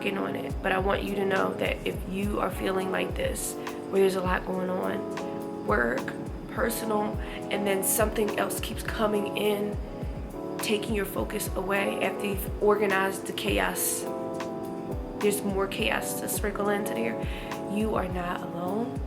working on it. But I want you to know that if you are feeling like this, where there's a lot going on, work, personal, and then something else keeps coming in, taking your focus away after you've organized the chaos, there's more chaos to sprinkle into there, you are not alone.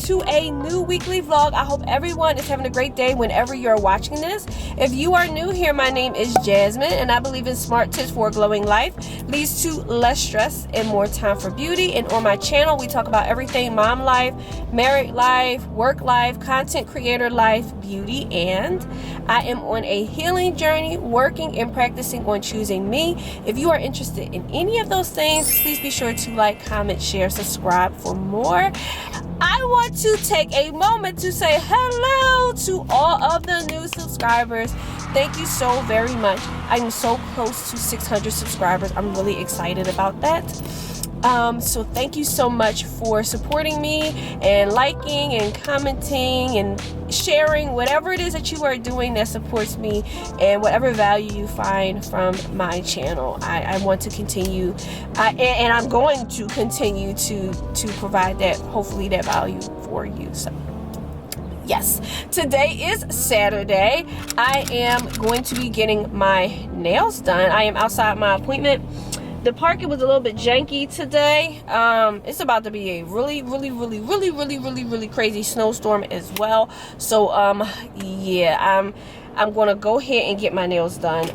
To a new weekly vlog. I hope everyone is having a great day whenever you're watching this. If you are new here, my name is Jasmine and I believe in smart tips for a glowing life leads to less stress and more time for beauty. And on my channel we talk about everything mom life, married life, work life, content creator life, beauty, and I am on a healing journey, working and practicing on choosing me. If you are interested in any of those things, please be sure to like, comment, share, subscribe for more. I want to take a moment to say hello to all of the new subscribers. Thank you so very much. I'm so close to 600 subscribers. I'm really excited about that. So thank you so much for supporting me and liking and commenting and sharing whatever it is that you are doing that supports me and whatever value you find from my channel. I want to continue and I'm going to continue to provide that, hopefully, that value for you. So yes, today is Saturday. I am going to be getting my nails done. I am outside my appointment. The parking was a little bit janky today. It's about to be a really crazy snowstorm as well. So yeah, I'm gonna go ahead and get my nails done,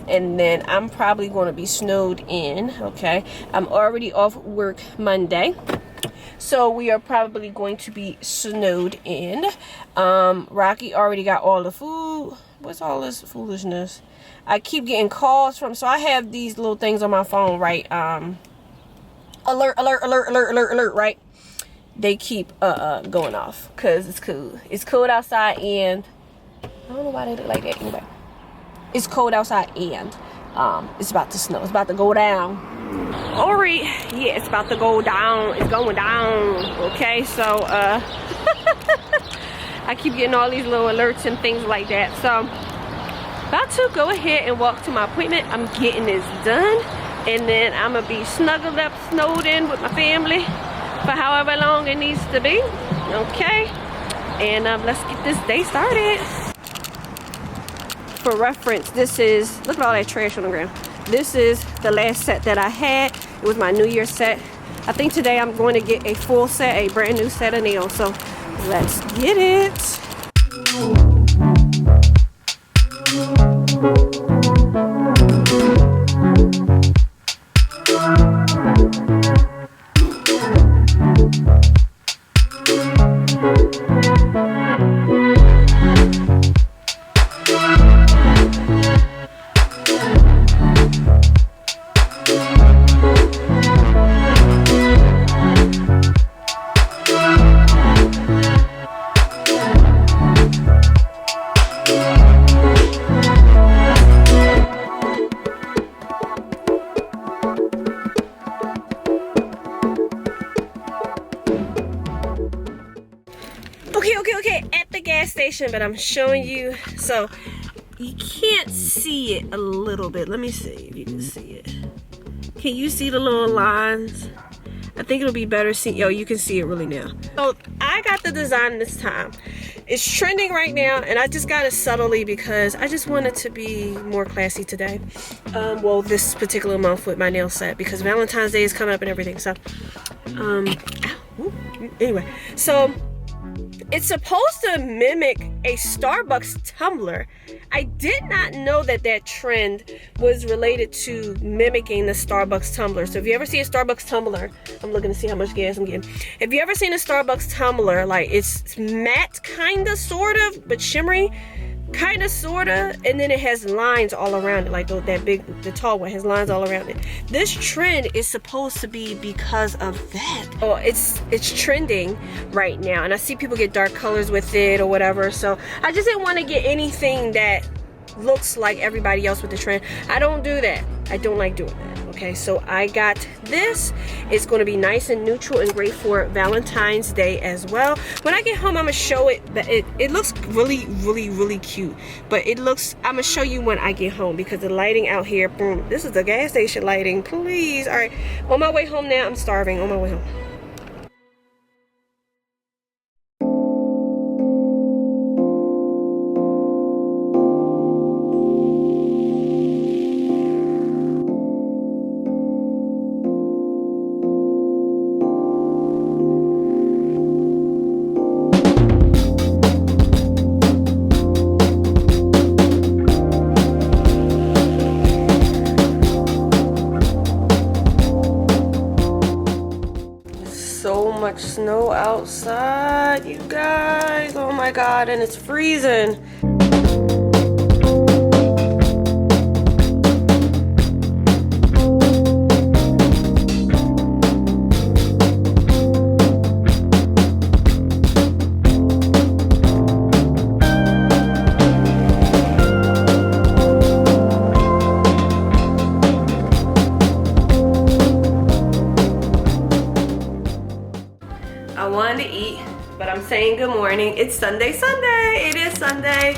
and then I'm probably gonna be snowed in. Okay, I'm already off work Monday, so we are probably going to be snowed in. Rocky already got all the food. What's all this foolishness? I keep getting calls from, so I have these little things on my phone, right? Alert, right? They keep going off because it's cool. It's cold outside, and I don't know why they look like that anyway. It's cold outside, and it's about to snow. It's about to go down. All right, yeah, it's about to go down. It's going down. Okay, so I keep getting all these little alerts and things like that. So about to go ahead and walk to my appointment. I'm getting this done, and then I'm gonna be snuggled up, snowed in with my family for however long it needs to be. Okay, and let's get this day started. For reference, this is, look at all that trash on the ground. This is the last set that I had. It was my New Year's set. I think today I'm going to get a full set, a brand new set of nails. So let's get it. Okay, at the gas station, but I'm showing you, so you can't see it a little bit. Let me see if you can see it. Can you see the little lines? I think it'll be better see. Yo, you can see it really now. So I got the design this time. It's trending right now, and I just got it subtly because I just wanted to be more classy today. Well, this particular month with my nail set, because Valentine's Day is coming up and everything. So anyway, so it's supposed to mimic a Starbucks tumbler. I did not know that that trend was related to mimicking the Starbucks tumbler. So if you ever see a Starbucks tumbler, I'm looking to see how much gas I'm getting. If you ever seen a Starbucks tumbler, like it's matte, kind of, sort of, but shimmery, kind of, sort of, and then it has lines all around it, like the tall one has lines all around it. This trend is supposed to be because of that. Oh, it's trending right now, and I see people get dark colors with it or whatever, so I just didn't want to get anything that looks like everybody else with the trend. I don't do that. I don't like doing that. Okay, so I got this. It's going to be nice and neutral and great for Valentine's Day as well. When I get home, I'm gonna show it. It looks really, really, really cute. But I'm gonna show you when I get home, because the lighting out here, boom, this is the gas station lighting, please. All right, on my way home now. I'm starving. On my way home. So much snow outside, you guys. Oh my god, and it's freezing. I wanted to eat, but I'm saying good morning. It's Sunday. It is Sunday.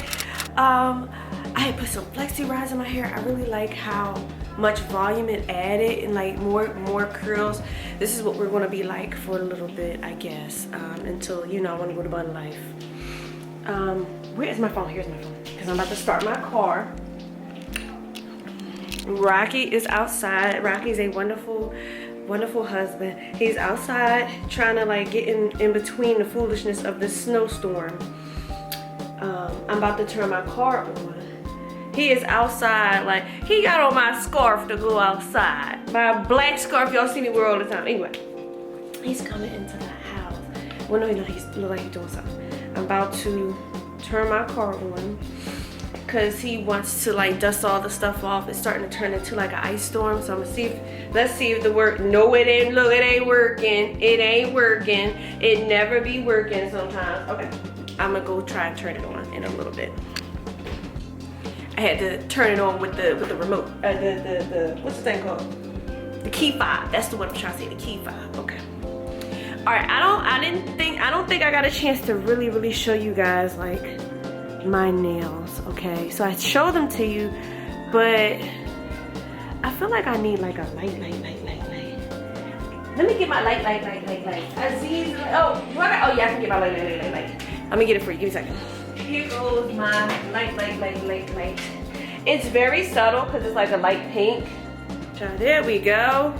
I had put some flexi rods in my hair. I really like how much volume it added, and like more curls. This is what we're gonna be like for a little bit, I guess, until, you know, I want to go to Bun Life. Where is my phone? Here's my phone, because I'm about to start my car. Rocky is outside. Rocky's a wonderful husband. He's outside trying to like get in between the foolishness of this snowstorm. I'm about to turn my car on. He is outside, like, he got on my scarf to go outside. My black scarf, y'all see me wear all the time. Anyway, he's coming into the house. Well, no, he look like he's doing something. I'm about to turn my car on, because he wants to like dust all the stuff off. It's starting to turn into like an ice storm. So I'm gonna let's see if the work. No, it ain't. Look, it ain't working. It ain't working. It never be working sometimes. Okay, I'm gonna go try and turn it on in a little bit. I had to turn it on with the remote. The what's the thing called? The key fob. That's the one I'm trying to say. The key fob. Okay. All right. I don't think I got a chance to really show you guys like my nails. Okay, so I show them to you, but I feel like I need like a light. Let me get my light. Aziz, oh yeah, I can get my light. Let me get it for you. Give me a second. Here goes my light. It's very subtle because it's like a light pink. There we go.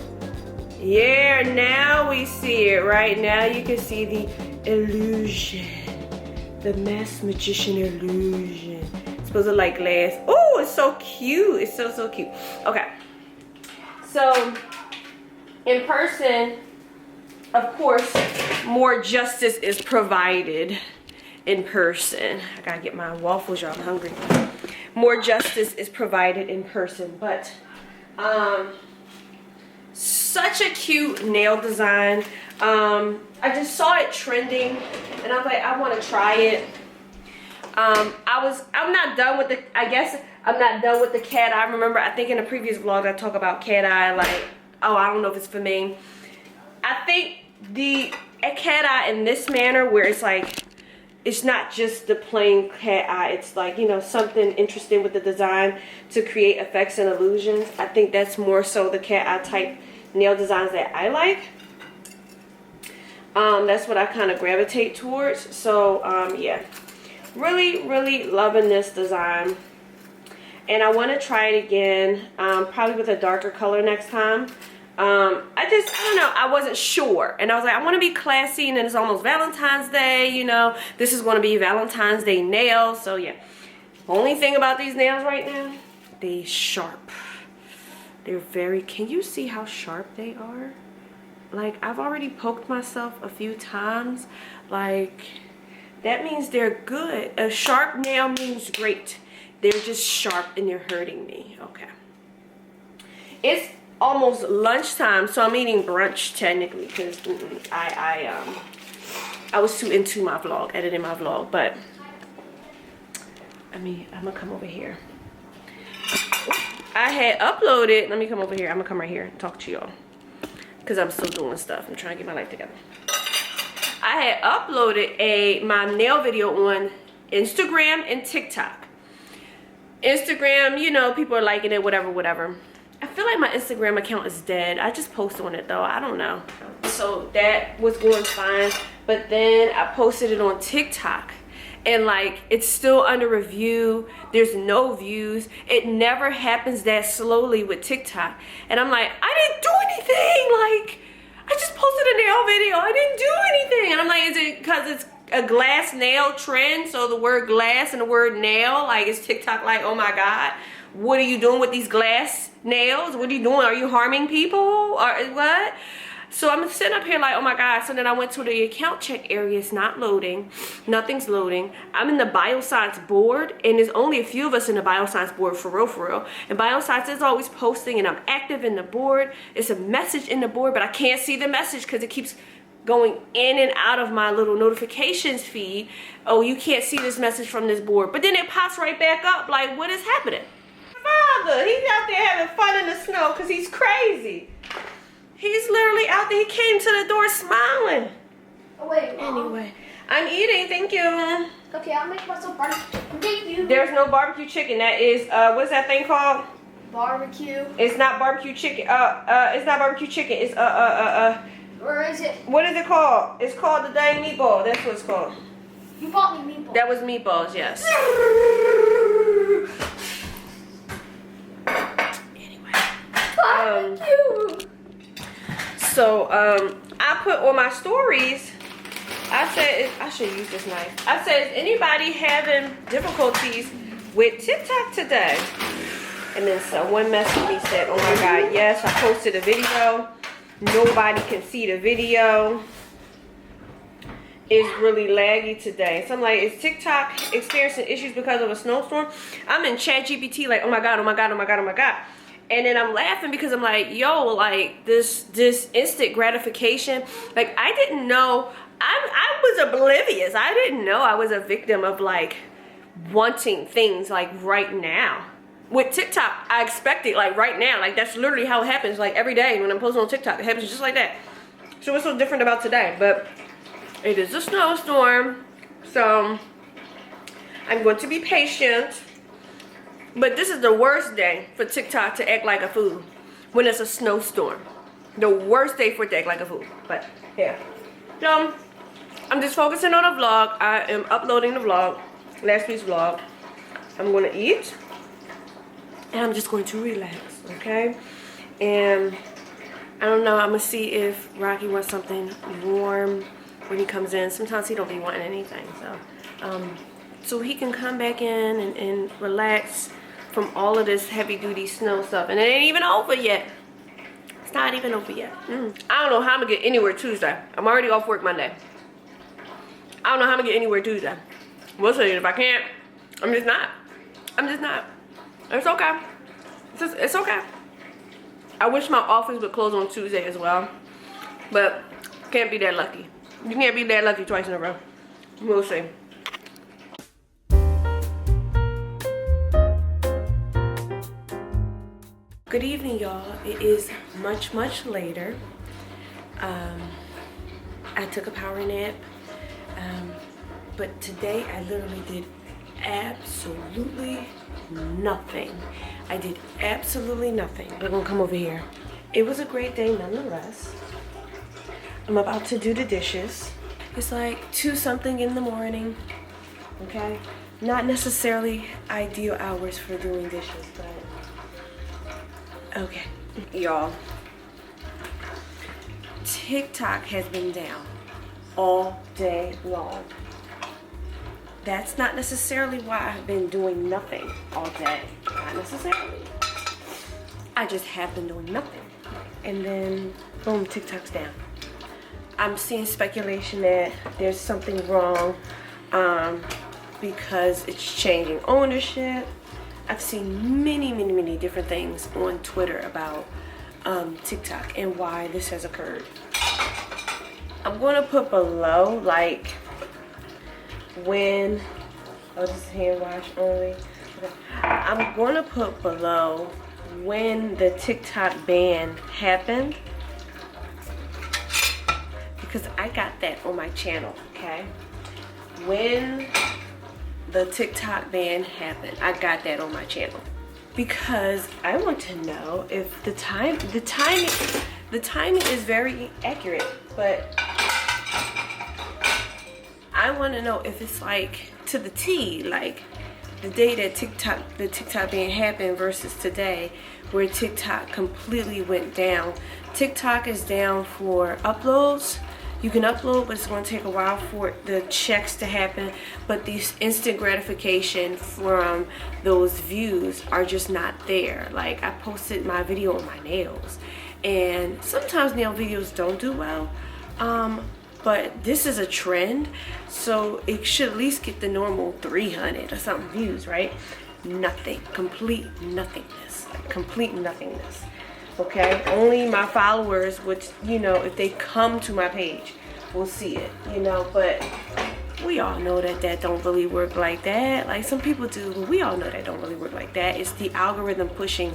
Yeah, now we see it. Right now you can see the illusion. The masked magician illusion. It's supposed to like glass. Oh, it's so cute. It's so cute. Okay. So, in person, of course, more justice is provided in person. I gotta get my waffles, y'all. I'm hungry. More justice is provided in person. But, such a cute nail design. I just saw it trending, and I was like, I want to try it. I'm not done with the, I guess I'm not done with the cat eye. Remember, I think in a previous vlog I talk about cat eye, like, oh, I don't know if it's for me. I think a cat eye in this manner, where it's like, it's not just the plain cat eye, it's like, you know, something interesting with the design to create effects and illusions. I think that's more so the cat eye type nail designs that I like. That's what I kind of gravitate towards. So yeah, really loving this design, and I want to try it again, probably with a darker color next time. I don't know, I wasn't sure. And I was like, I want to be classy, and then it's almost Valentine's Day, you know. This is going to be Valentine's Day nails. So yeah, only thing about these nails right now, they sharp. They're very, can you see how sharp they are? Like, I've already poked myself a few times. Like, that means they're good. A sharp nail means great. They're just sharp and they're hurting me. Okay. It's almost lunchtime, so I'm eating brunch technically, because I was too into my vlog, editing my vlog. But I'm gonna come over here. I had uploaded, let me come over here. I'm gonna come right here and talk to y'all, because I'm still doing stuff. I'm trying to get my life together. I had uploaded my nail video on Instagram and TikTok. Instagram, you know, people are liking it, whatever. I feel like my Instagram account is dead. I just post on it though, I don't know. So that was going fine. But then I posted it on TikTok, and like, it's still under review. There's no views. It never happens that slowly with TikTok. And I'm like, I didn't do anything. Like, I just posted a nail video. I didn't do anything. And I'm like, is it because it's a glass nail trend? So the word glass and the word nail, like, is TikTok like, oh my God, what are you doing with these glass nails? What are you doing? Are you harming people or what? So I'm sitting up here like, oh my God. So then I went to the account check area. It's not loading. Nothing's loading. I'm in the bioscience board, and there's only a few of us in the bioscience board, for real. And bioscience is always posting, and I'm active in the board. It's a message in the board, but I can't see the message because it keeps going in and out of my little notifications feed. Oh, you can't see this message from this board. But then it pops right back up. Like, what is happening? Father, he's out there having fun in the snow because he's crazy. He's literally out there. He came to the door smiling. Oh, wait, Mom. Anyway, I'm eating. Thank you. Okay, I'll make myself barbecue. Thank you. There's no barbecue chicken. That is, what's that thing called? Barbecue. It's not barbecue chicken. It's not barbecue chicken. It's, Where is it? what is it called? It's called the dang meatball. That's what it's called. You bought me meatballs. That was meatballs, yes. Anyway. Barbecue. So, I put on my stories, I said, I should use this knife. I said, is anybody having difficulties with TikTok today? And then someone messaged me, said, oh my God, yes, I posted a video. Nobody can see the video. It's really laggy today. So I'm like, is TikTok experiencing issues because of a snowstorm? I'm in ChatGPT like, oh my God. And then I'm laughing because I'm like, yo, like this instant gratification. Like, I didn't know, I was oblivious. I didn't know I was a victim of like wanting things like right now. With TikTok, I expect it like right now. Like, that's literally how it happens. Like, every day when I'm posting on TikTok, it happens just like that. So what's so different about today? But it is a snowstorm, so I'm going to be patient. But this is the worst day for TikTok to act like a fool when it's a snowstorm. The worst day for it to act like a fool. But yeah, so I'm just focusing on the vlog. I am uploading the vlog, last week's vlog. I'm going to eat, and I'm just going to relax, okay? And I don't know, I'm going to see if Rocky wants something warm when he comes in. Sometimes he don't be wanting anything, so he can come back in and relax from all of this heavy-duty snow stuff. And it ain't even over yet. It's not even over yet. I don't know how I'm gonna get anywhere Tuesday. I'm already off work Monday. I don't know how I'm gonna get anywhere Tuesday. We'll see. If I can't, I'm just not. It's okay. It's okay. I wish my office would close on Tuesday as well, but can't be that lucky. You can't be that lucky twice in a row. We'll see. Good evening, y'all. It is much later. I took a power nap, but today I literally did absolutely nothing. I did absolutely nothing. We're gonna come over here. It was a great day nonetheless. I'm about to do the dishes. It's like 2-something in the morning, okay? Not necessarily ideal hours for doing dishes, but okay. Y'all, TikTok has been down all day long. That's not necessarily why I've been doing nothing all day. Not necessarily. I just have been doing nothing. And then, boom, TikTok's down. I'm seeing speculation that there's something wrong because it's changing ownership. I've seen many different things on Twitter about TikTok and why this has occurred. I'm going to put below, like, when, oh, this is hand wash only. Okay. I'm going to put below when the TikTok ban happened, because I got that on my channel, okay? When the TikTok ban happened, I got that on my channel because I want to know if the timing is very accurate, but I want to know if it's like to the T, like the day that the TikTok ban happened versus today, where TikTok completely went down. TikTok is down for uploads. You can upload, but it's going to take a while for the checks to happen. But these instant gratification from those views are just not there. Like, I posted my video on my nails, and sometimes nail videos don't do well. But this is a trend, so it should at least get the normal 300 or something views, right? Nothing. Complete nothingness. Complete nothingness. Okay? Only my followers, which, you know, if they come to my page, will see it, you know? But we all know that don't really work like that. Like, some people do, but we all know that don't really work like that. It's the algorithm pushing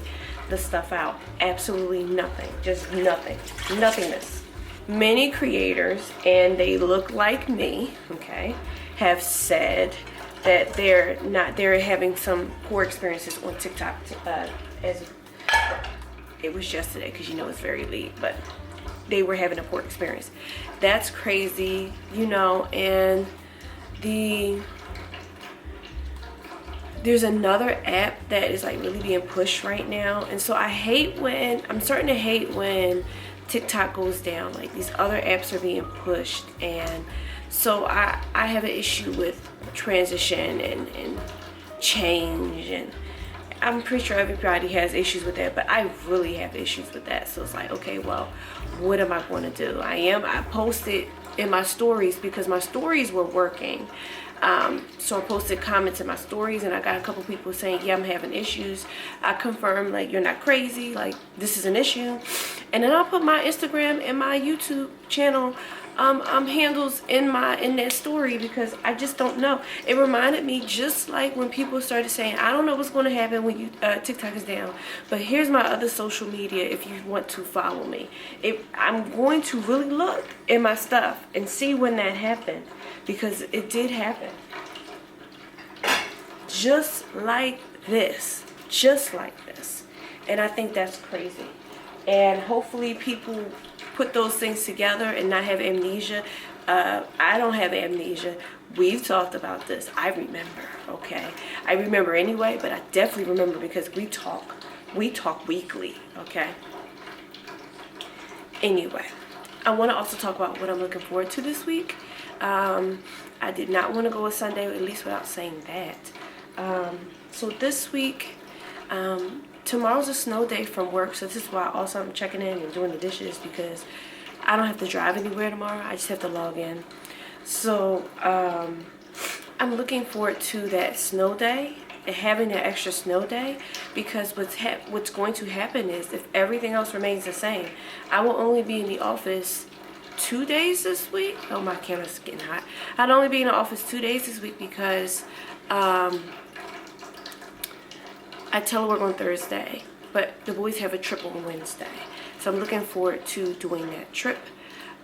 the stuff out. Absolutely nothing. Just nothing. Nothingness. Many creators, and they look like me, okay, have said that they're having some poor experiences on TikTok. As it was yesterday, because you know it's very late, but they were having a poor experience. That's crazy, you know. And there's another app that is like really being pushed right now, and so I'm starting to hate when TikTok goes down. Like, these other apps are being pushed, and so I have an issue with transition and change, and I'm pretty sure everybody has issues with that, but I really have issues with that. So it's like, okay, well, what am I going to do? I posted in my stories because my stories were working. So I posted comments in my stories, and I got a couple people saying, yeah, I'm having issues. I confirmed, like, you're not crazy, like, this is an issue. And then I'll put my Instagram and my YouTube channel handles in that story, because I just don't know. It reminded me, just like when people started saying, I don't know what's going to happen when TikTok is down, but here's my other social media if you want to follow me. I'm going to really look at my stuff and see when that happened, because it did happen. Just like this. And I think that's crazy. And hopefully people put those things together and not have amnesia. I don't have amnesia. We've talked about this. I remember, okay? I remember anyway, but I definitely remember because we talk weekly, okay? Anyway, I want to also talk about what I'm looking forward to this week. I did not want to go a Sunday, at least without saying that. So this week, tomorrow's a snow day from work, so this is why also I'm checking in and doing the dishes, because I don't have to drive anywhere tomorrow. I just have to log in. So I'm looking forward to that snow day and having that extra snow day, because what's going to happen is, if everything else remains the same, I will only be in the office 2 days this week. Oh, my camera's getting hot. I'd only be in the office 2 days this week because I telework on Thursday, but the boys have a trip on Wednesday. So I'm looking forward to doing that trip.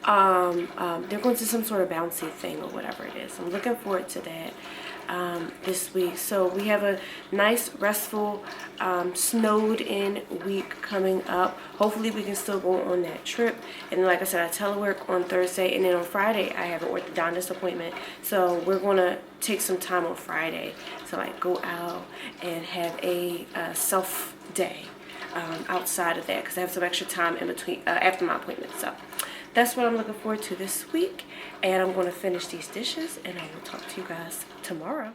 They're going to some sort of bouncy thing or whatever it is. I'm looking forward to that this week. So we have a nice, restful, snowed in week coming up. Hopefully we can still go on that trip. And like I said, I telework on Thursday, and then on Friday I have an orthodontist appointment. So we're going to take some time on Friday to like go out and have a self day outside of that, because I have some extra time in between after my appointment. So that's what I'm looking forward to this week. And I'm going to finish these dishes, and I will talk to you guys tomorrow.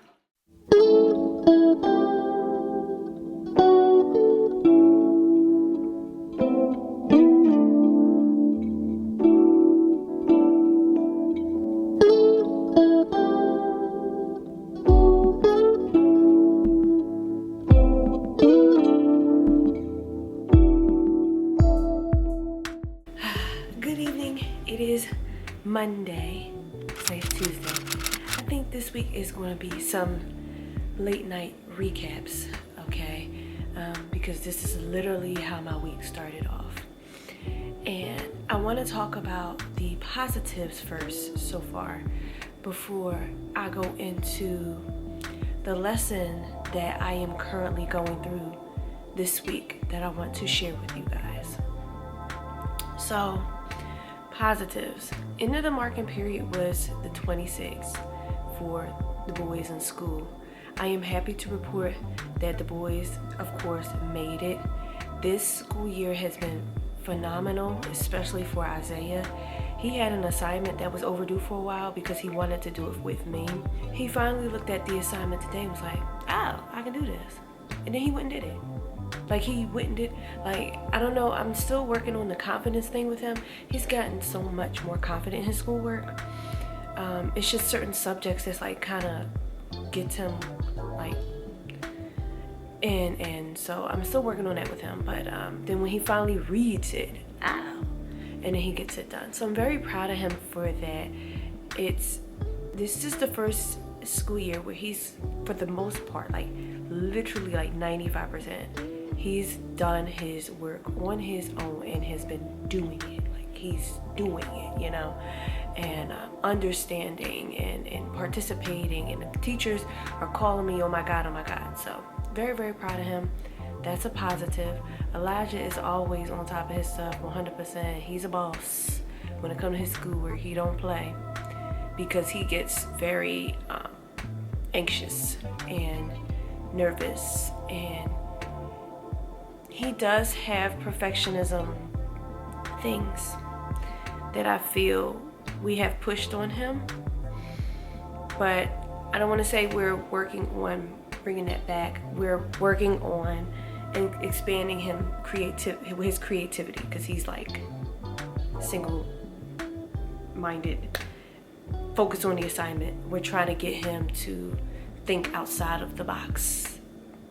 Good evening. It is Monday. Today's Tuesday. I think this week is going to be some late night recaps, okay? Because this is literally how my week started off. And I want to talk about the positives first so far before I go into the lesson that I am currently going through this week that I want to share with you guys. So, positives. End of the marking period was the 26th for the boys in school. I am happy to report that the boys, of course, made it. This school year has been phenomenal, especially for Isaiah. He had an assignment that was overdue for a while because he wanted to do it with me. He finally looked at the assignment today and was like, oh, I can do this. And then he went and did it. Like, he went and did, like, I don't know, I'm still working on the confidence thing with him. He's gotten so much more confident in his schoolwork. It's just certain subjects that's like kind of gets him like, and so I'm still working on that with him. But then when he finally reads it, and then he gets it done. So I'm very proud of him for that. This is the first school year where he's, for the most part, like literally like 95%, he's done his work on his own and has been doing it. Like, he's doing it, you know, and understanding and participating, and the teachers are calling me, oh my God. So very, very proud of him. That's a positive. Elijah is always on top of his stuff, 100%. He's a boss when it comes to his schoolwork. He don't play because he gets very anxious and nervous, and he does have perfectionism things that I feel we have pushed on him, but I don't want to say we're working on bringing that back. We're working on and expanding his creativity, because he's like single-minded, focus on the assignment. We're trying to get him to think outside of the box.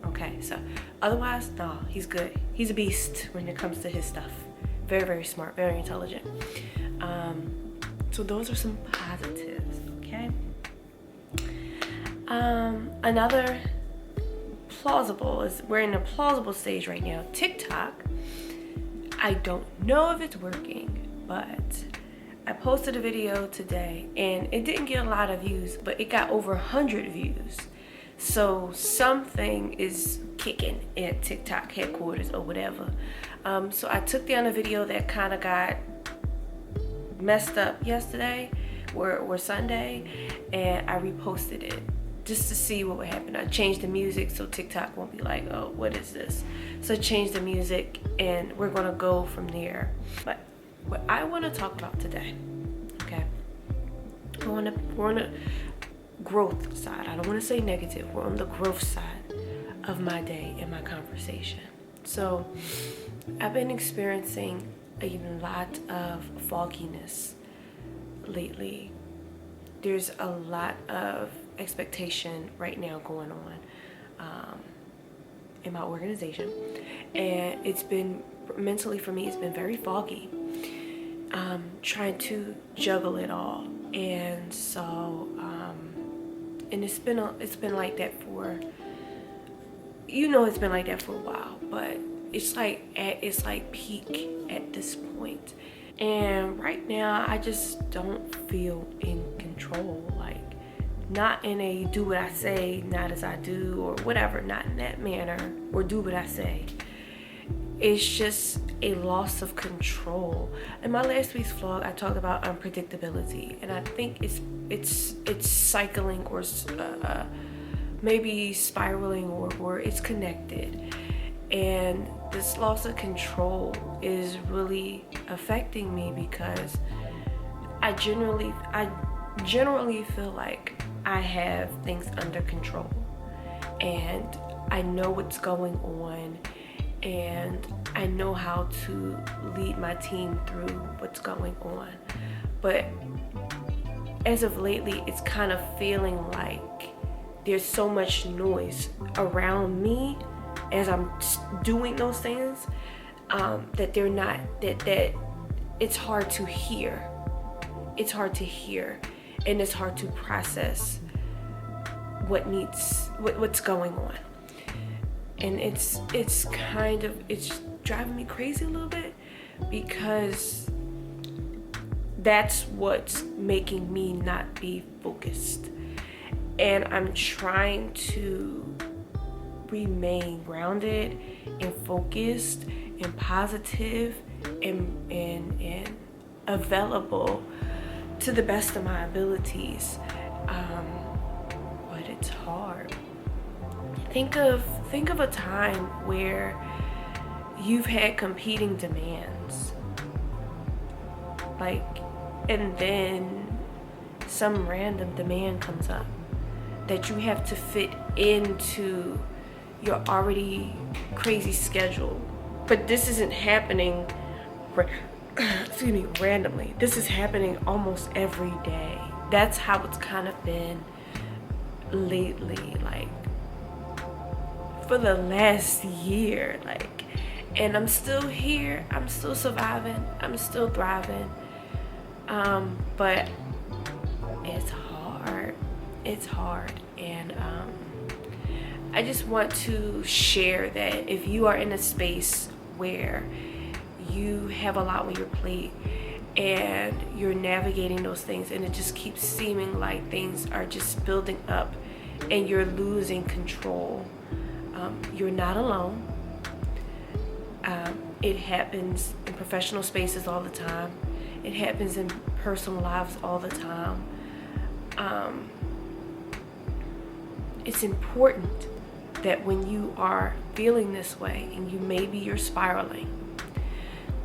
Okay, so otherwise, no, he's good. He's a beast when it comes to his stuff. Very, very smart, very intelligent. So those are some positives, okay? Another plausible is, we're in a plausible stage right now. TikTok, I don't know if it's working, but I posted a video today and it didn't get a lot of views, but it got over 100 views. So something is kicking at TikTok headquarters or whatever. So I took down a video that kind of got messed up yesterday or Sunday, and I reposted it just to see what would happen. I changed the music so TikTok won't be like, oh, what is this? So I changed the music and we're gonna go from there. But what I want to talk about today, okay, we're on the growth side. I don't want to say negative. We're on the growth side of my day and my conversation. So I've been experiencing a lot of fogginess lately. There's a lot of expectation right now going on in my organization, and it's been mentally, for me, it's been very foggy, trying to juggle it all. And so and it's been like that for, it's been like that for a while, but it's like peak at this point. And right now I just don't feel in control, like not in a do what I say, not as I do, or whatever, not in that manner, or do what I say. It's just a loss of control. In my last week's vlog, I talked about unpredictability, and I think it's cycling, or maybe spiraling, or it's connected. And this loss of control is really affecting me because I generally feel like I have things under control and I know what's going on and I know how to lead my team through what's going on. But as of lately, it's kind of feeling like there's so much noise around me as I'm doing those things that they're not, that it's hard to hear. It's hard to hear and it's hard to process what's going on. And it's driving me crazy a little bit because that's what's making me not be focused. And I'm trying to remain grounded and focused and positive and available to the best of my abilities. But it's hard. Think of a time where you've had competing demands, and then some random demand comes up that you have to fit into your already crazy schedule. But this isn't happening randomly. This is happening almost every day. That's how it's kind of been lately, for the last year, and I'm still here, I'm still surviving, I'm still thriving, but it's hard, and I just want to share that if you are in a space where you have a lot on your plate and you're navigating those things and it just keeps seeming like things are just building up and you're losing control, you're not alone. It happens in professional spaces all the time. It happens in personal lives all the time. It's important that when you are feeling this way and you're spiraling,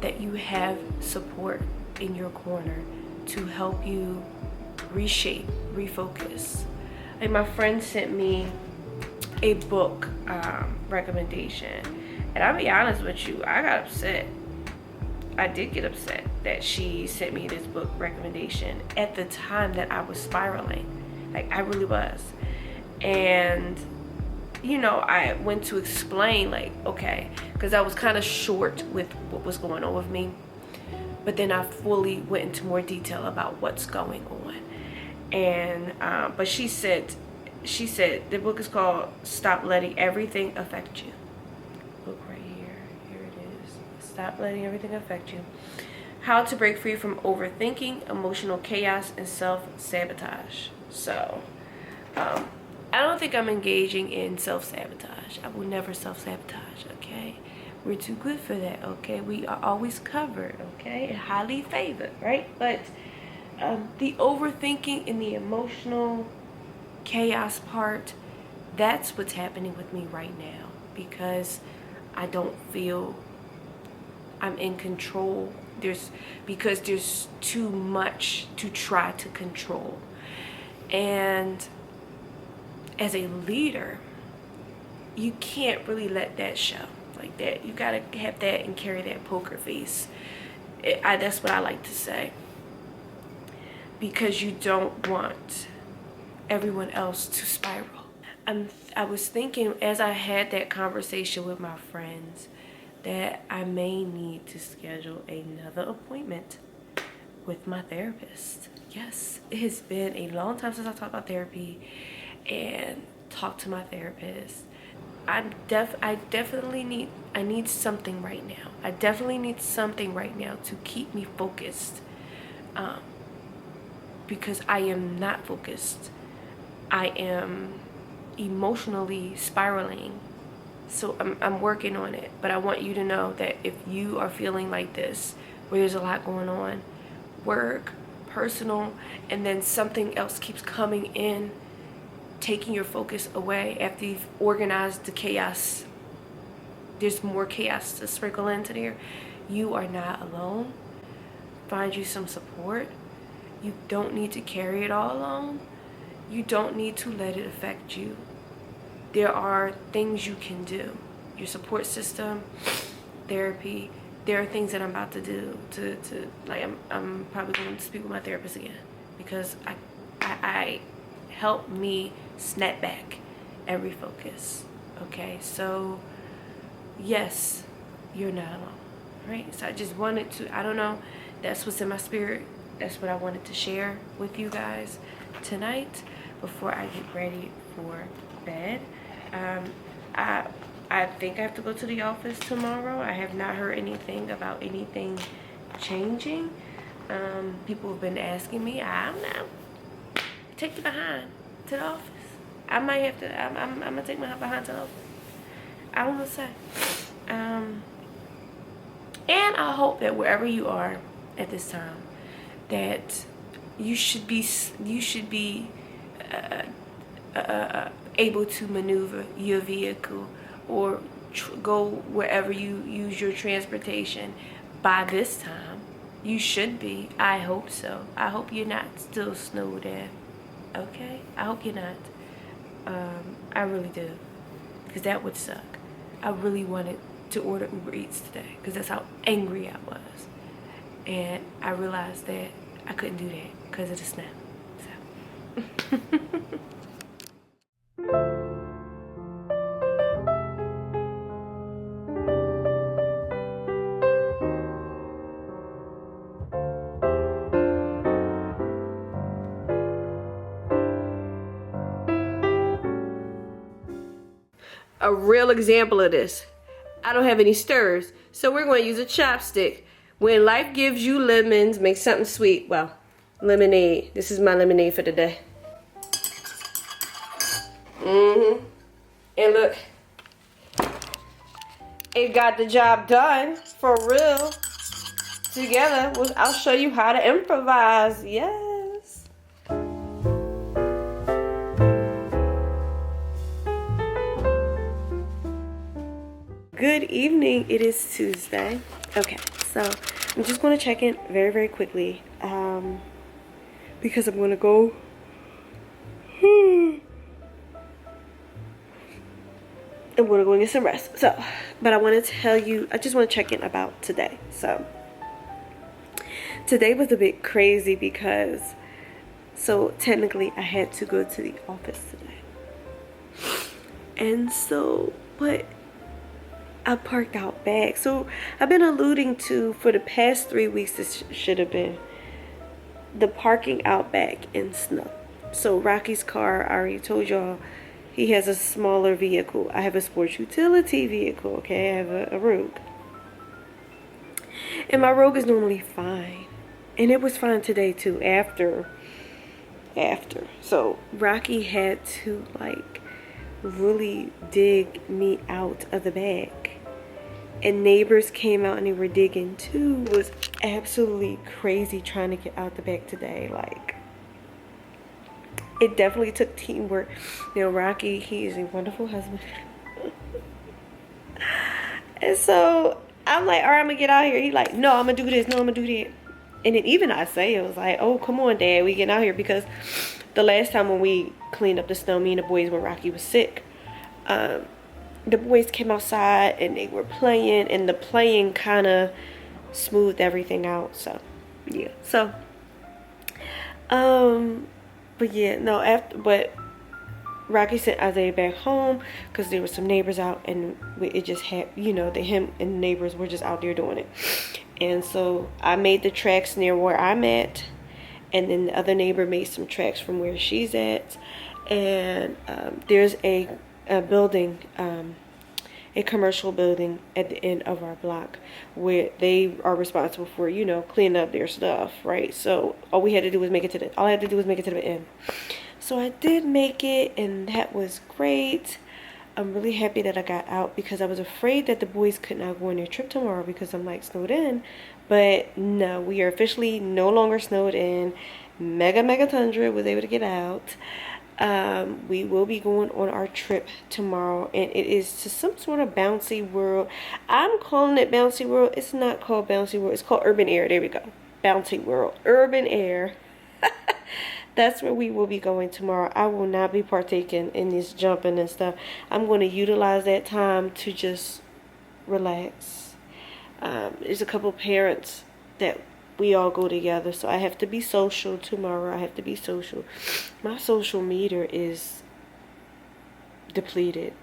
that you have support in your corner to help you reshape, refocus. Like my friend sent me a book recommendation, and I'll be honest with you, I got upset. I did get upset that she sent me this book recommendation at the time that I was spiraling. I really was. And I went to explain okay, because I was kind of short with what was going on with me, but then I fully went into more detail about what's going on. And but she said the book is called Stop Letting Everything Affect You. Book right here it is. Stop Letting Everything Affect You. How to Break Free from Overthinking, Emotional Chaos, and Self-Sabotage. So I don't think I'm engaging in self-sabotage. I will never self-sabotage, okay? We're too good for that, okay? We are always covered, okay? And highly favored, right? But the overthinking and the emotional chaos part, that's what's happening with me right now, because I don't feel I'm in control. Because there's too much to try to control. And as a leader, you can't really let that show like that. You gotta have that and carry that poker face. That's what I like to say, because you don't want everyone else to spiral. I was thinking as I had that conversation with my friends that I may need to schedule another appointment with my therapist. Yes, it has been a long time since I talked about therapy and talked to my therapist. I definitely need something right now. I definitely need something right now to keep me focused, because I am not focused. I am emotionally spiraling. So I'm working on it. But I want you to know that if you are feeling like this, where there's a lot going on, work, personal, and then something else keeps coming in, taking your focus away after you've organized the chaos, there's more chaos to sprinkle into there. You are not alone. find you some support. You don't need to carry it all alone. You don't need to let it affect you. There are things you can do. Your support system, therapy. There are things that I'm about to do to like, I'm probably going to speak with my therapist again, because I help me snap back and refocus. Okay, so yes, you're not alone, right? So I just wanted to, I don't know, that's what's in my spirit. That's what I wanted to share with you guys tonight before I get ready for bed. I think I have to go to the office tomorrow. I have not heard anything about anything changing. People have been asking me. I'm not. Take the behind to the office. I might have to. I'm gonna take my behind to the office. I don't know what to say. And I hope that wherever you are at this time, that you should be able to maneuver your vehicle or go wherever you use your transportation by this time. You should be. I hope so. I hope you're not still snowed in. Okay? I hope you're not. I really do. Because that would suck. I really wanted to order Uber Eats today because that's how angry I was. And I realized that I couldn't do that because of the snap. So. A real example of this. I don't have any stirrers, so we're going to use a chopstick. When life gives you lemons, make something sweet. Well, lemonade. This is my lemonade for the day. And look, it got the job done for real. Together, I'll show you how to improvise. Yes. Good evening. It is Tuesday. Okay, so I'm just going to check in very, very quickly because I'm going to go I'm going to go and get some rest. So, but I want to tell you, I just want to check in about today. So, today was a bit crazy because, so technically I had to go to the office today. And so, but I parked out back. So I've been alluding to for the past 3 weeks, this should have been the parking out back in snow. So Rocky's car, I already told y'all, he has a smaller vehicle. I have a sports utility vehicle, okay? I have a Rogue. And my Rogue is normally fine. And it was fine today too, after. So Rocky had to like really dig me out of the back. And neighbors came out and they were digging too. It was absolutely crazy trying to get out the back today. Like, it definitely took teamwork. You know, Rocky, he is a wonderful husband. And so I'm like, all right, I'm gonna get out here. He like, no, I'm gonna do this, no, I'm gonna do that. And then even I say, it was like, oh, come on, Dad, we getting out here. Because the last time when we cleaned up the snow, me and the boys, when Rocky was sick, the boys came outside and they were playing, and the playing kind of smoothed everything out. So yeah, so but yeah, no, but Rocky sent Isaiah back home because there were some neighbors out, and it just had, you know, him and the neighbors were just out there doing it. And so I made the tracks near where I'm at, and then the other neighbor made some tracks from where she's at. And there's a building, a commercial building at the end of our block where they are responsible for, you know, cleaning up their stuff, right? So all I had to do was make it to the end. So I did make it, and that was great. I'm really happy that I got out because I was afraid that the boys could not go on their trip tomorrow because I'm like snowed in. But no, we are officially no longer snowed in. Mega Tundra was able to get out. We will be going on our trip tomorrow, and it is to some sort of bouncy world. I'm calling it bouncy world. It's not called bouncy world. It's called urban air. There we go. Bounty World, Urban Air. That's where we will be going tomorrow. I will not be partaking in this jumping and stuff. I'm going to utilize that time to just relax. There's a couple parents that we all go together, so I have to be social tomorrow. I have to be social. My social meter is depleted.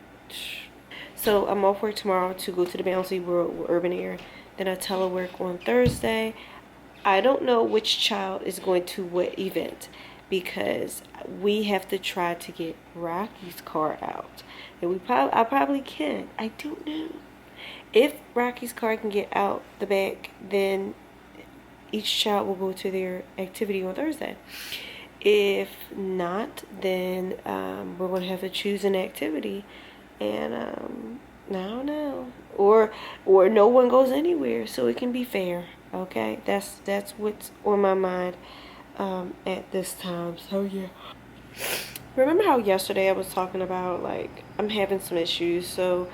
So I'm off work tomorrow to go to the Bouncy World with Urban Air. Then I telework on Thursday. I don't know which child is going to what event, because we have to try to get Rocky's car out. And I probably can. I don't know. If Rocky's car can get out the back, then each child will go to their activity on Thursday. If not, then we're going to have to choose an activity. And I don't know. Or no one goes anywhere, so it can be fair. Okay? That's what's on my mind at this time. So yeah. Remember how yesterday I was talking about, like, I'm having some issues, so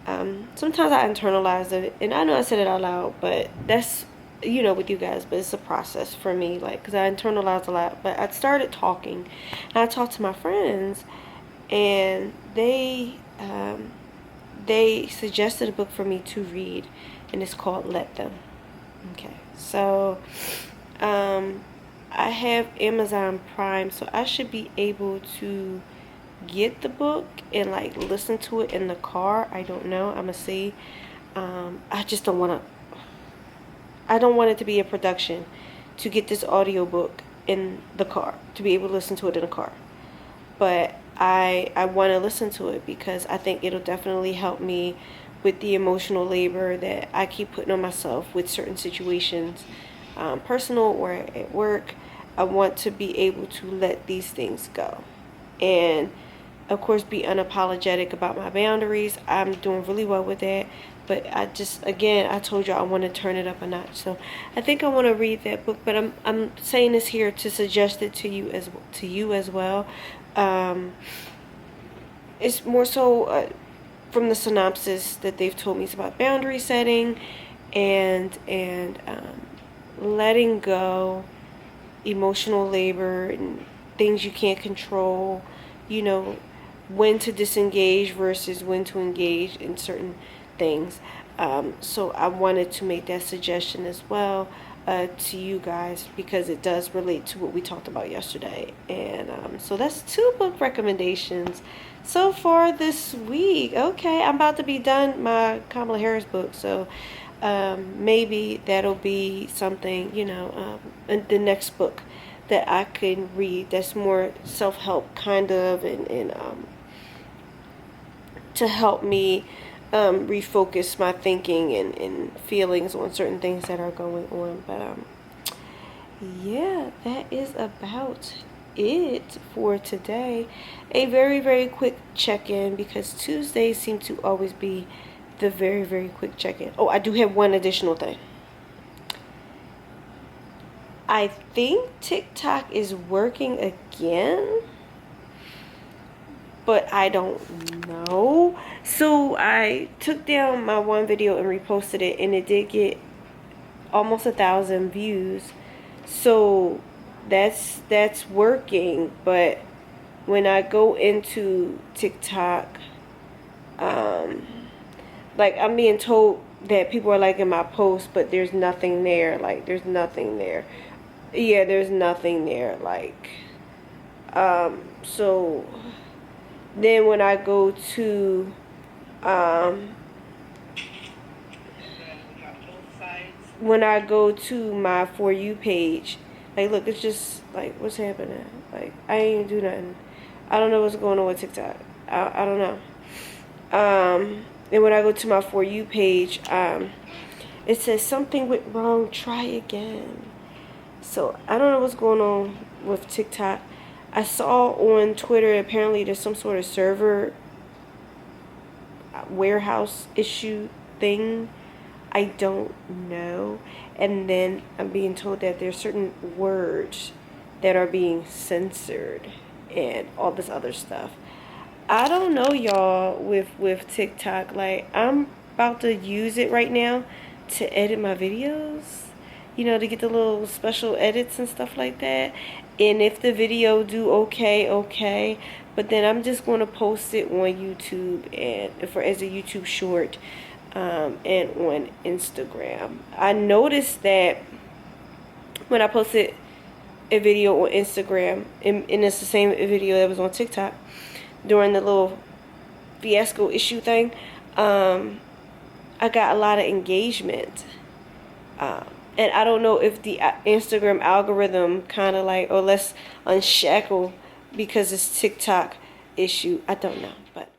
sometimes I internalize it, and I know I said it out loud, but that's, you know, with you guys, but it's a process for me, like, because I internalize a lot. But I started talking, and I talked to my friends, and they suggested a book for me to read, and it's called Let Them. Okay, so I have Amazon Prime, so I should be able to get the book and like listen to it in the car. I don't know. I'm gonna see. I just don't want to. I don't want it to be a production to get this audiobook in the car, to be able to listen to it in the car. But I want to listen to it because I think it'll definitely help me with the emotional labor that I keep putting on myself with certain situations, personal or at work. I want to be able to let these things go. And of course, be unapologetic about my boundaries. I'm doing really well with that. But I just, again, I told you I want to turn it up a notch. So I think I want to read that book. But I'm saying this here to suggest it to you as well. It's more so from the synopsis that they've told me. It's about boundary setting and letting go, emotional labor, and things you can't control. You know, when to disengage versus when to engage in certain things. So I wanted to make that suggestion as well to you guys, because it does relate to what we talked about yesterday. And so that's 2 book recommendations so far this week. Okay, I'm about to be done my Kamala Harris book, so maybe that'll be something, you know, in the next book that I can read that's more self-help kind of, and to help me refocus my thinking and feelings on certain things that are going on. But yeah, that is about it for today. A very, very quick check-in, because Tuesdays seem to always be the very, very quick check-in. Oh, I do have one additional thing. I think TikTok is working again, but I don't know. So I took down my one video and reposted it, and it did get almost 1,000 views. So that's working. But when I go into TikTok, like, I'm being told that people are liking my posts, but there's nothing there. Like, there's nothing there. Yeah, there's nothing there. Like, so then when I go to my For You page, like, look, it's just like, what's happening? Like, I ain't do nothing. I don't know what's going on with TikTok. I don't know. And when I go to my For You page, it says something went wrong, try again. So I don't know what's going on with TikTok. I saw on Twitter, apparently there's some sort of server warehouse issue thing. I don't know. And then I'm being told that there's certain words that are being censored and all this other stuff. I don't know, y'all, with TikTok. Like, I'm about to use it right now to edit my videos, you know, to get the little special edits and stuff like that. And if the video do okay. But then I'm just going to post it on YouTube and as a YouTube short and on Instagram. I noticed that when I posted a video on Instagram, and it's the same video that was on TikTok during the little fiasco issue thing, I got a lot of engagement. And I don't know if the Instagram algorithm kind of like, or let's unshackle because it's TikTok issue. I don't know, but.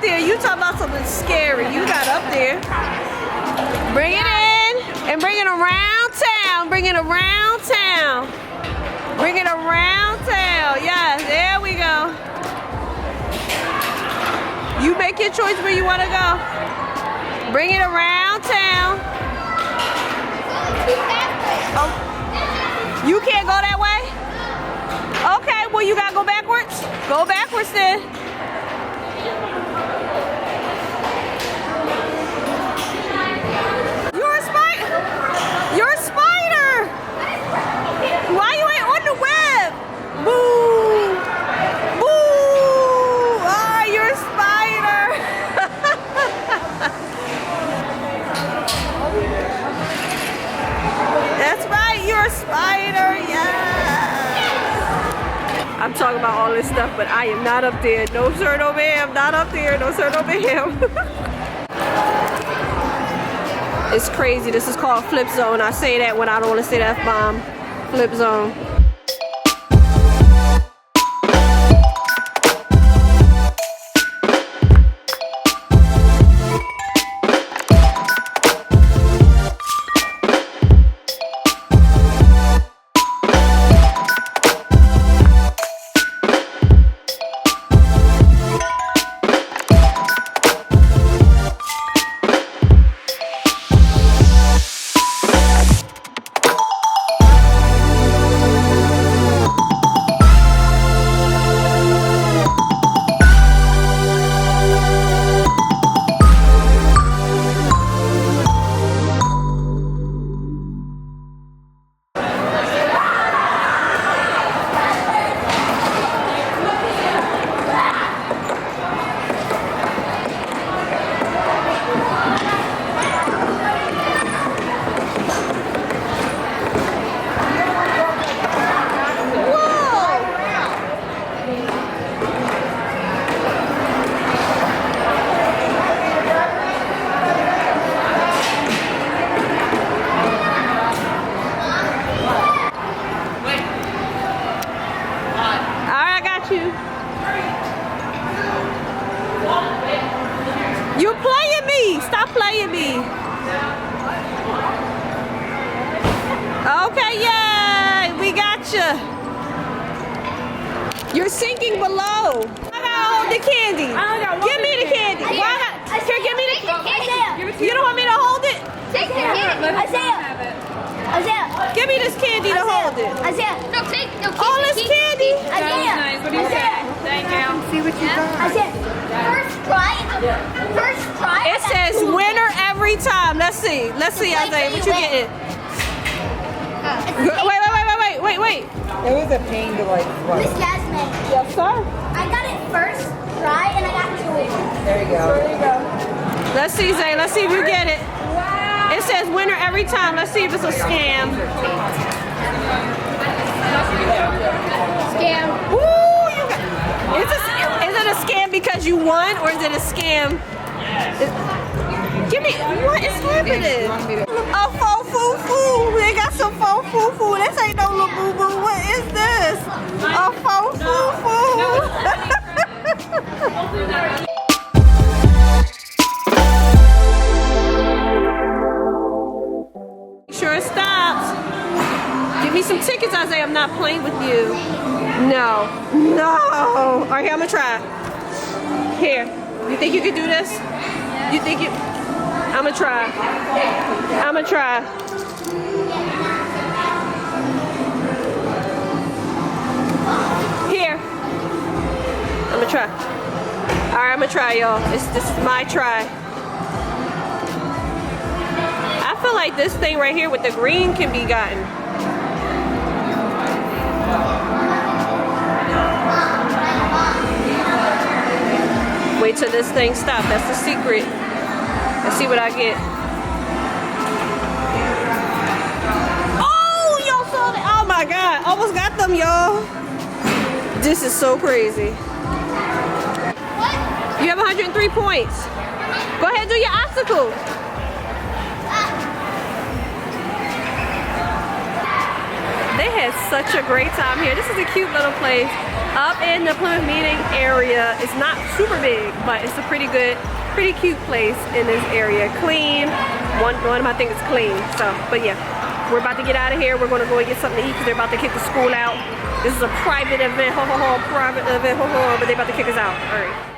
You talking about something scary. You got up there. Bring it in and bring it around town. Bring it around town. Bring it around town. Yes, there we go. You make your choice where you want to go. Bring it around town. Oh, you can't go that way? Okay, well you gotta go backwards. Go backwards then. You're a spider! Why you ain't on the web? Boo! Boo! Ah, you're a spider! That's right, you're a spider, yeah! I'm talking about all this stuff, but I am not up there. No sir, no ma'am, not up there. No sir, no ma'am. It's crazy. This is called flip zone. I say that when I don't want to say the F-bomb. Flip zone. You playing me. Stop playing me. Okay, yay. We got you. You're sinking below. I gotta hold the candy. Give me the candy. Here, give me the candy. You don't want me to hold it? Take the candy. Isaiah. Give me this candy to hold it. Isaiah. No, take all this candy. Isaiah. Nice. What do you say? Thank you. See what you got. Isaiah. First try. It says winner every time. Let's see. Let's see, Isaiah. What you getting? Wait. It was a pain to like run. Miss Jasmine. Yes, sir. I got it first try and I got 2. There you go. Let's see, Zay. Let's see if you get it. It says winner every time. Let's see if it's a scam. Scam. Woo! Is it a scam because you won, or is it a scam? Give me, what is happening? A faux foo foo. They got some faux foo foo. This ain't no little boo boo. What is this? A faux foo foo. Sure it stops. Give me some tickets, Isaiah. I'm not playing with you. No. No. All right, here, I'm gonna try. Here. You think you can do this? You think you... I'm gonna try. I'm gonna try. Here. I'm gonna try. All right, I'm gonna try, y'all. This is my try. I feel like this thing right here with the green can be gotten. Wait till this thing stops. That's the secret. Let's see what I get. Oh, y'all saw that? Oh my God. Almost got them, y'all. This is so crazy. What? You have 103 points. Go ahead and do your obstacle. They had such a great time here. This is a cute little place up in the Plymouth Meeting area. It's not super big, but it's a pretty cute place in this area. Clean. One of my things is clean. So, but yeah, we're about to get out of here. We're gonna go and get something to eat because they're about to kick the school out. This is a private event, private event, but they're about to kick us out. All right.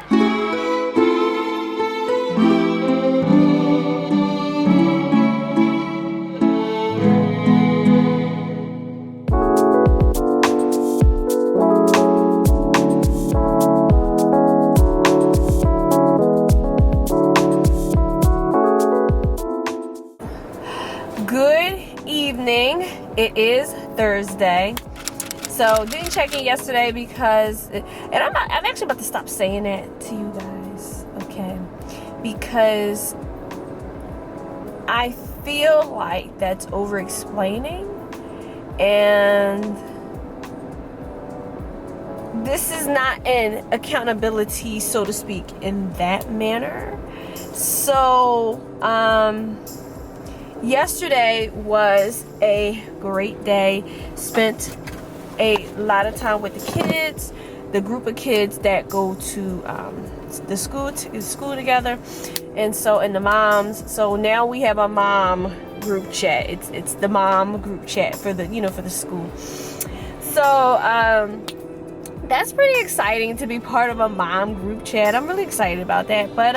It is Thursday, so didn't check in yesterday because, and I'm actually about to stop saying that to you guys, okay? Because I feel like that's over-explaining, and this is not an accountability, so to speak, in that manner. So, yesterday was a great day. Spent a lot of time with the kids, the group of kids that go to the school together, and the moms. So now we have a mom group chat. It's the mom group chat for the for the school. So that's pretty exciting to be part of a mom group chat. I'm really excited about that. But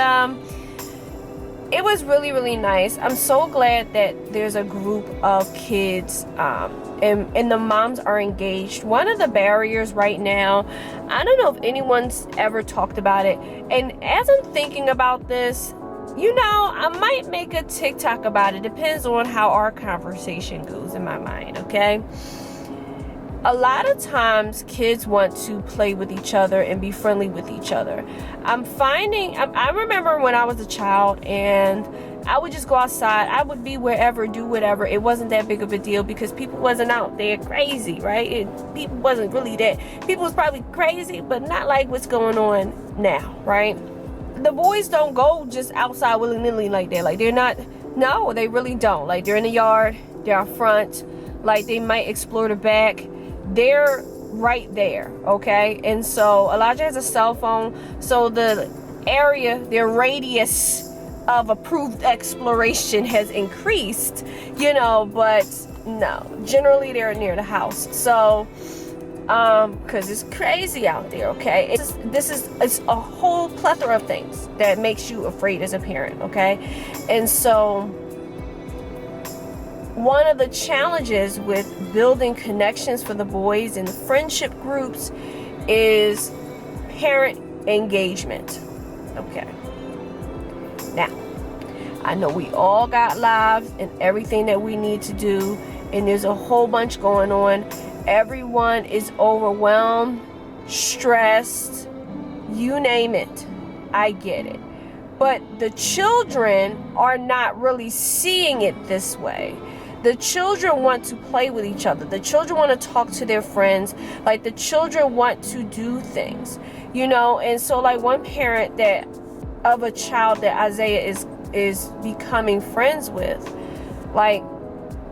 it was really, really nice. I'm so glad that there's a group of kids and the moms are engaged. One of the barriers right now, I don't know if anyone's ever talked about it, and as I'm thinking about this, I might make a TikTok about it. Depends on how our conversation goes in my mind, okay? A lot of times kids want to play with each other and be friendly with each other. I remember when I was a child and I would just go outside. I would be wherever, do whatever. It wasn't that big of a deal because people wasn't out there crazy, right? People wasn't really that. People was probably crazy, but not like what's going on now, right? The boys don't go just outside willy-nilly like that. Like they're not, no, they really don't. Like they're in the yard, they're out front. Like they might explore the back. They're right there, okay? And so Elijah has a cell phone, so the area, their radius of approved exploration has increased, but no, generally they're near the house. So because it's crazy out there, okay? It's a whole plethora of things that makes you afraid as a parent, okay? And so one of the challenges with building connections for the boys in friendship groups is parent engagement. Okay. Now, I know we all got lives and everything that we need to do, and there's a whole bunch going on. Everyone is overwhelmed, stressed, you name it. I get it. But the children are not really seeing it this way. The children want to play with each other. The children want to talk to their friends. Like, the children want to do things, you know. And so, like, one parent that of a child that Isaiah is becoming friends with, like,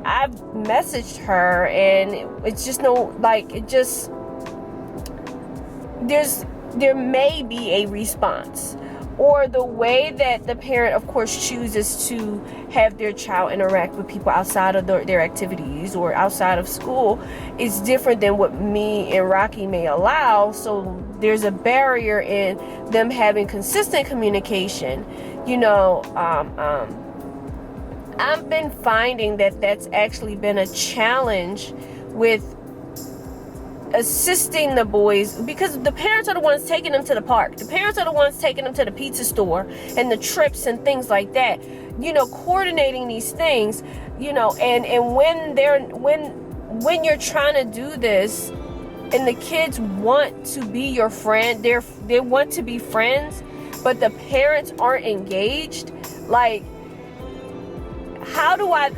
I've messaged her, and it's just there may be a response, or the way that the parent, of course, chooses to have their child interact with people outside of their activities or outside of school is different than what me and Rocky may allow. So there's a barrier in them having consistent communication, you know. I've been finding that that's actually been a challenge with assisting the boys, because the parents are the ones taking them to the park. The parents are the ones taking them to the pizza store and the trips and things like that, you know, coordinating these things, you know. And when you're trying to do this and the kids want to be your friend, they want to be friends, but the parents aren't engaged, like, how do I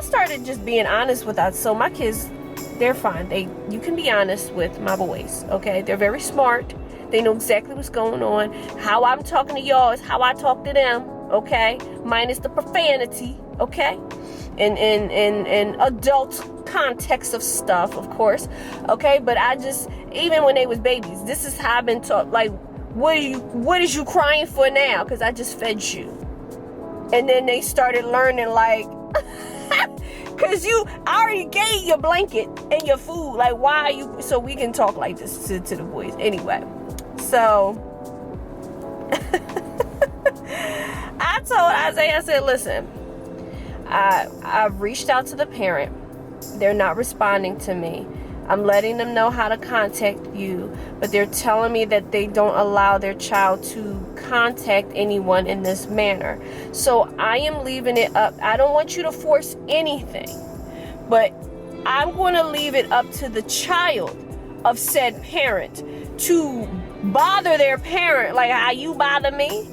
started just being honest with us. So my kids, they're fine. You can be honest with my boys, okay? They're very smart. They know exactly what's going on. How I'm talking to y'all is how I talk to them, okay? Minus the profanity, okay? In adult context of stuff, of course, okay? But I just, even when they was babies, this is how I've been taught. Like, what is you crying for now? Because I just fed you. And then they started learning, like, because I already gave your blanket and your food. Like, why are you? So we can talk like this to the boys. Anyway, so I told Isaiah, I said, listen, I've reached out to the parent. They're not responding to me. I'm letting them know how to contact you, but they're telling me that they don't allow their child to contact anyone in this manner. So I am leaving it up. I don't want you to force anything, but I'm going to leave it up to the child of said parent to bother their parent like how you bother me,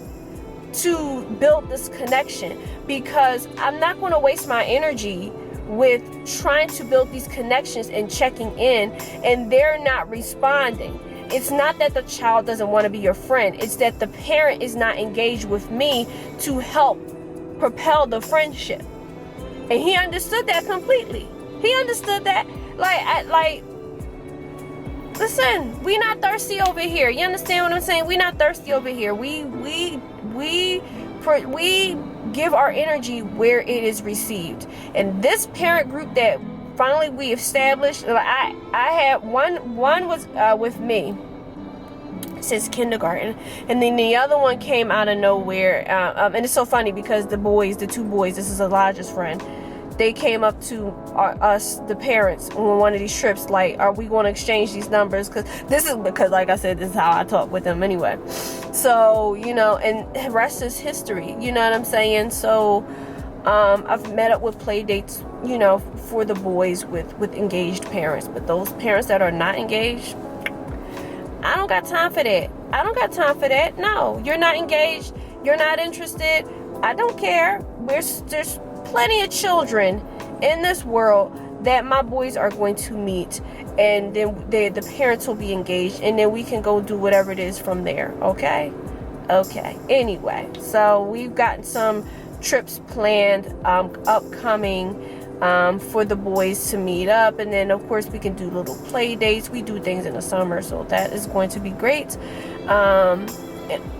to build this connection, because I'm not going to waste my energy with trying to build these connections and checking in, and they're not responding. It's not that the child doesn't want to be your friend. It's that the parent is not engaged with me to help propel the friendship. And he understood that completely. He understood that. Listen, we not thirsty over here. You understand what I'm saying? We not thirsty over here. We give our energy where it is received. And this parent group that finally we established, I had one was with me since kindergarten, and then the other one came out of nowhere. And it's so funny because the two boys, this is Elijah's friend, they came up to us, the parents, on one of these trips, like, are we going to exchange these numbers? Because like I said, this is how I talk with them anyway. So, you know, and the rest is history, you know what I'm saying? So I've met up with play dates, you know, for the boys with engaged parents. But those parents that are not engaged, I don't got time for that. I don't got time for that. No, you're not engaged. You're not interested. I don't care. There's plenty of children in this world that my boys are going to meet, and then the parents will be engaged, and then we can go do whatever it is from there. Okay. Anyway, so we've gotten some trips planned upcoming for the boys to meet up, and then of course we can do little play dates. We do things in the summer, so that is going to be great.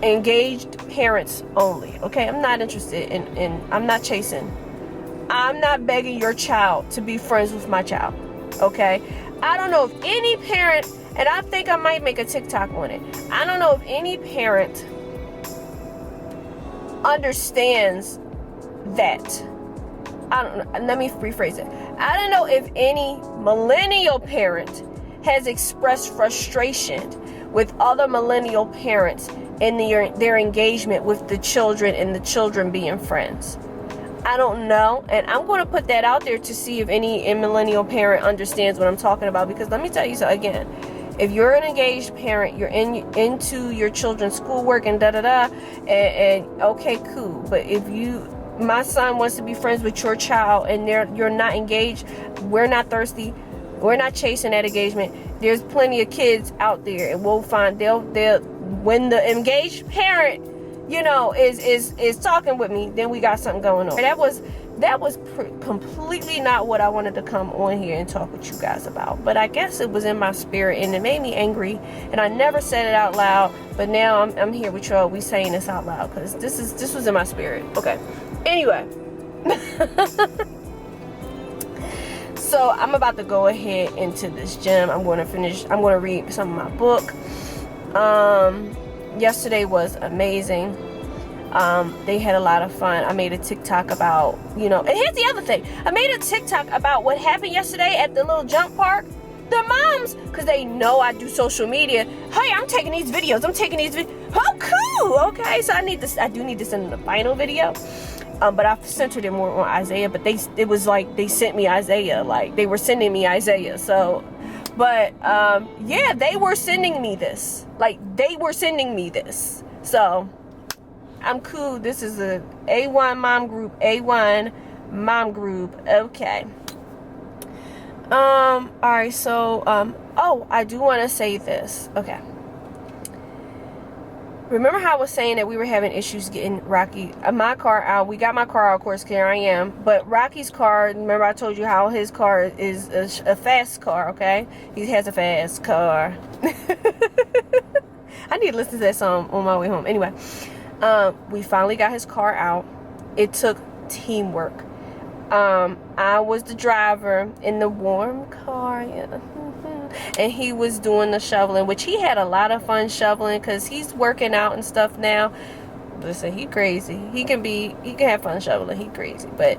Engaged parents only. Okay, I'm not interested in I'm not chasing. I'm not begging your child to be friends with my child. Okay, I don't know if any parent, and I think I might make a TikTok on it, I don't know if any parent understands that. I don't know. Let me rephrase it. I don't know if any millennial parent has expressed frustration with other millennial parents in their engagement with the children and the children being friends. I don't know, and I'm going to put that out there to see if any millennial parent understands what I'm talking about, because let me tell you so again, if you're an engaged parent, you're into your children's schoolwork and and okay, cool. But if my son wants to be friends with your child and you're not engaged, we're not thirsty, we're not chasing that engagement. There's plenty of kids out there, and we'll find they'll when the engaged parent, you know, is talking with me, then we got something going on. That was completely not what I wanted to come on here and talk with you guys about, but I guess it was in my spirit and it made me angry, and I never said it out loud, but now I'm here with y'all. We saying this out loud because this was in my spirit. Okay, anyway. So I'm about to go ahead into this gym. I'm going to read some of my book. Yesterday was amazing. They had a lot of fun. I made a TikTok about, you know, and here's the other thing. I made a TikTok about what happened yesterday at the little jump park. The moms, because they know I do social media. Hey, I'm taking these videos. Oh, cool. Okay, so I do need to send them the final video. But I've centered it more on Isaiah. But it was like they sent me Isaiah. Like they were sending me Isaiah. So, but yeah, they were sending me this. So I'm cool. This is a A1 mom group. Okay. All right. So oh, I do want to say this. Okay. Remember how I was saying that we were having issues getting Rocky my car out? We got my car out, of course, here I am. But Rocky's car, remember I told you how his car is a fast car, okay? He has a fast car. I need to listen to that song on my way home. Anyway, we finally got his car out. It took teamwork. I was the driver in the warm car, yeah. And he was doing the shoveling, which he had a lot of fun shoveling because he's working out and stuff now. Listen, he crazy. He can have fun shoveling. He crazy, but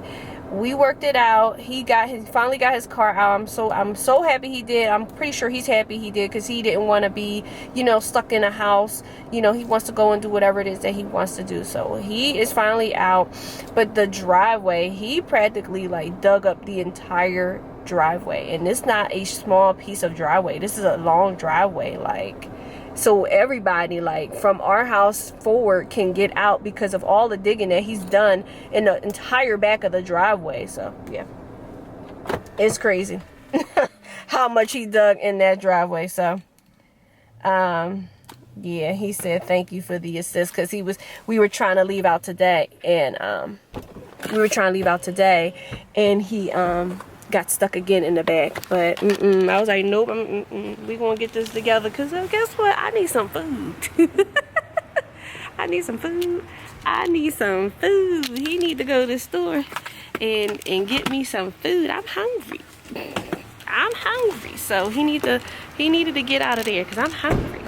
we worked it out. He finally got his car out. I'm so happy he did. I'm pretty sure he's happy he did because he didn't want to be, you know, stuck in a house. You know, he wants to go and do whatever it is that he wants to do. So he is finally out. But the driveway, he practically like dug up the entire driveway, and it's not a small piece of driveway. This is a long driveway, like, so everybody like from our house forward can get out because of all the digging that he's done in the entire back of the driveway. So yeah, it's crazy how much he dug in that driveway. So yeah, he said thank you for the assist because we were trying to leave out today, and he got stuck again in the back. But I was like, nope, we gonna get this together because guess what? I need some food. I need some food. He need to go to the store and get me some food. I'm hungry. So he needed to get out of there because I'm hungry.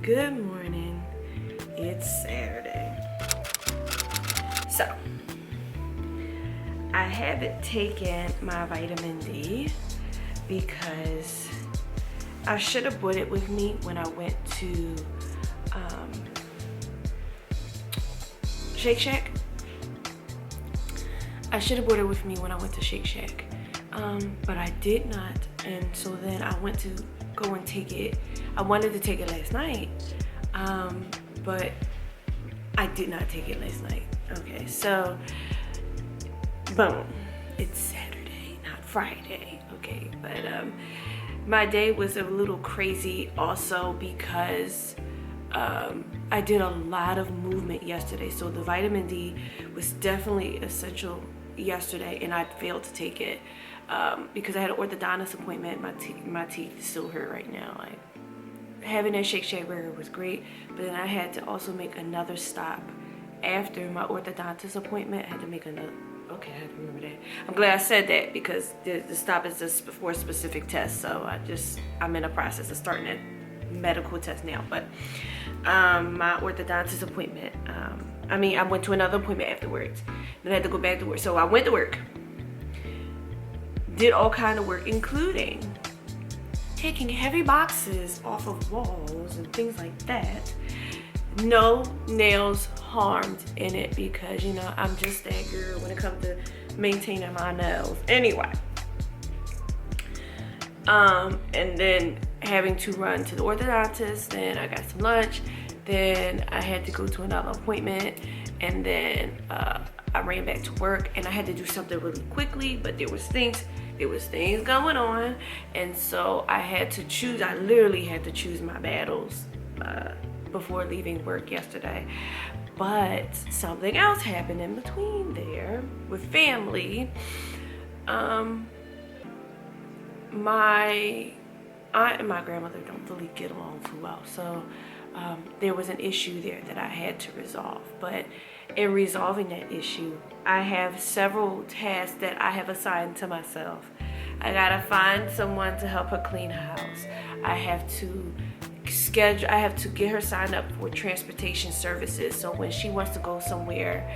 Good morning. It's Saturday. So, I haven't taken my vitamin D because I should have brought it with me when I went to Shake Shack. I should have brought it with me when I went to Shake Shack, but I did not. And so then I went to go and take it. I wanted to take it last night, but I did not take it last night. Okay, so boom, it's Saturday, not Friday. Okay, but my day was a little crazy also because I did a lot of movement yesterday. So the vitamin D was definitely essential yesterday, and I failed to take it because I had an orthodontist appointment. My teeth still hurt right now. Like, having that Shake Shack burger was great, but then I had to also make another stop after my orthodontist appointment. I had to make another. Okay, I had to remember that. I'm glad I said that because the stop is just before a specific test. So I'm in the process of starting that medical test now. But my orthodontist appointment, I went to another appointment afterwards. Then I had to go back to work. So I went to work, did all kind of work, including taking heavy boxes off of walls and things like that. No nails harmed in it because, you know, I'm just that girl when it comes to maintaining my nails. Anyway, and then having to run to the orthodontist, then I got some lunch, then I had to go to another appointment, and then I ran back to work, and I had to do something really quickly, but there was things going on, and so I had to choose. I literally had to choose my battles before leaving work yesterday. But something else happened in between there with family. My aunt and my grandmother don't really get along too well, so there was an issue there that I had to resolve. But in resolving that issue, I have several tasks that I have assigned to myself. I gotta find someone to help her clean her house. I have to get her signed up for transportation services, so when she wants to go somewhere,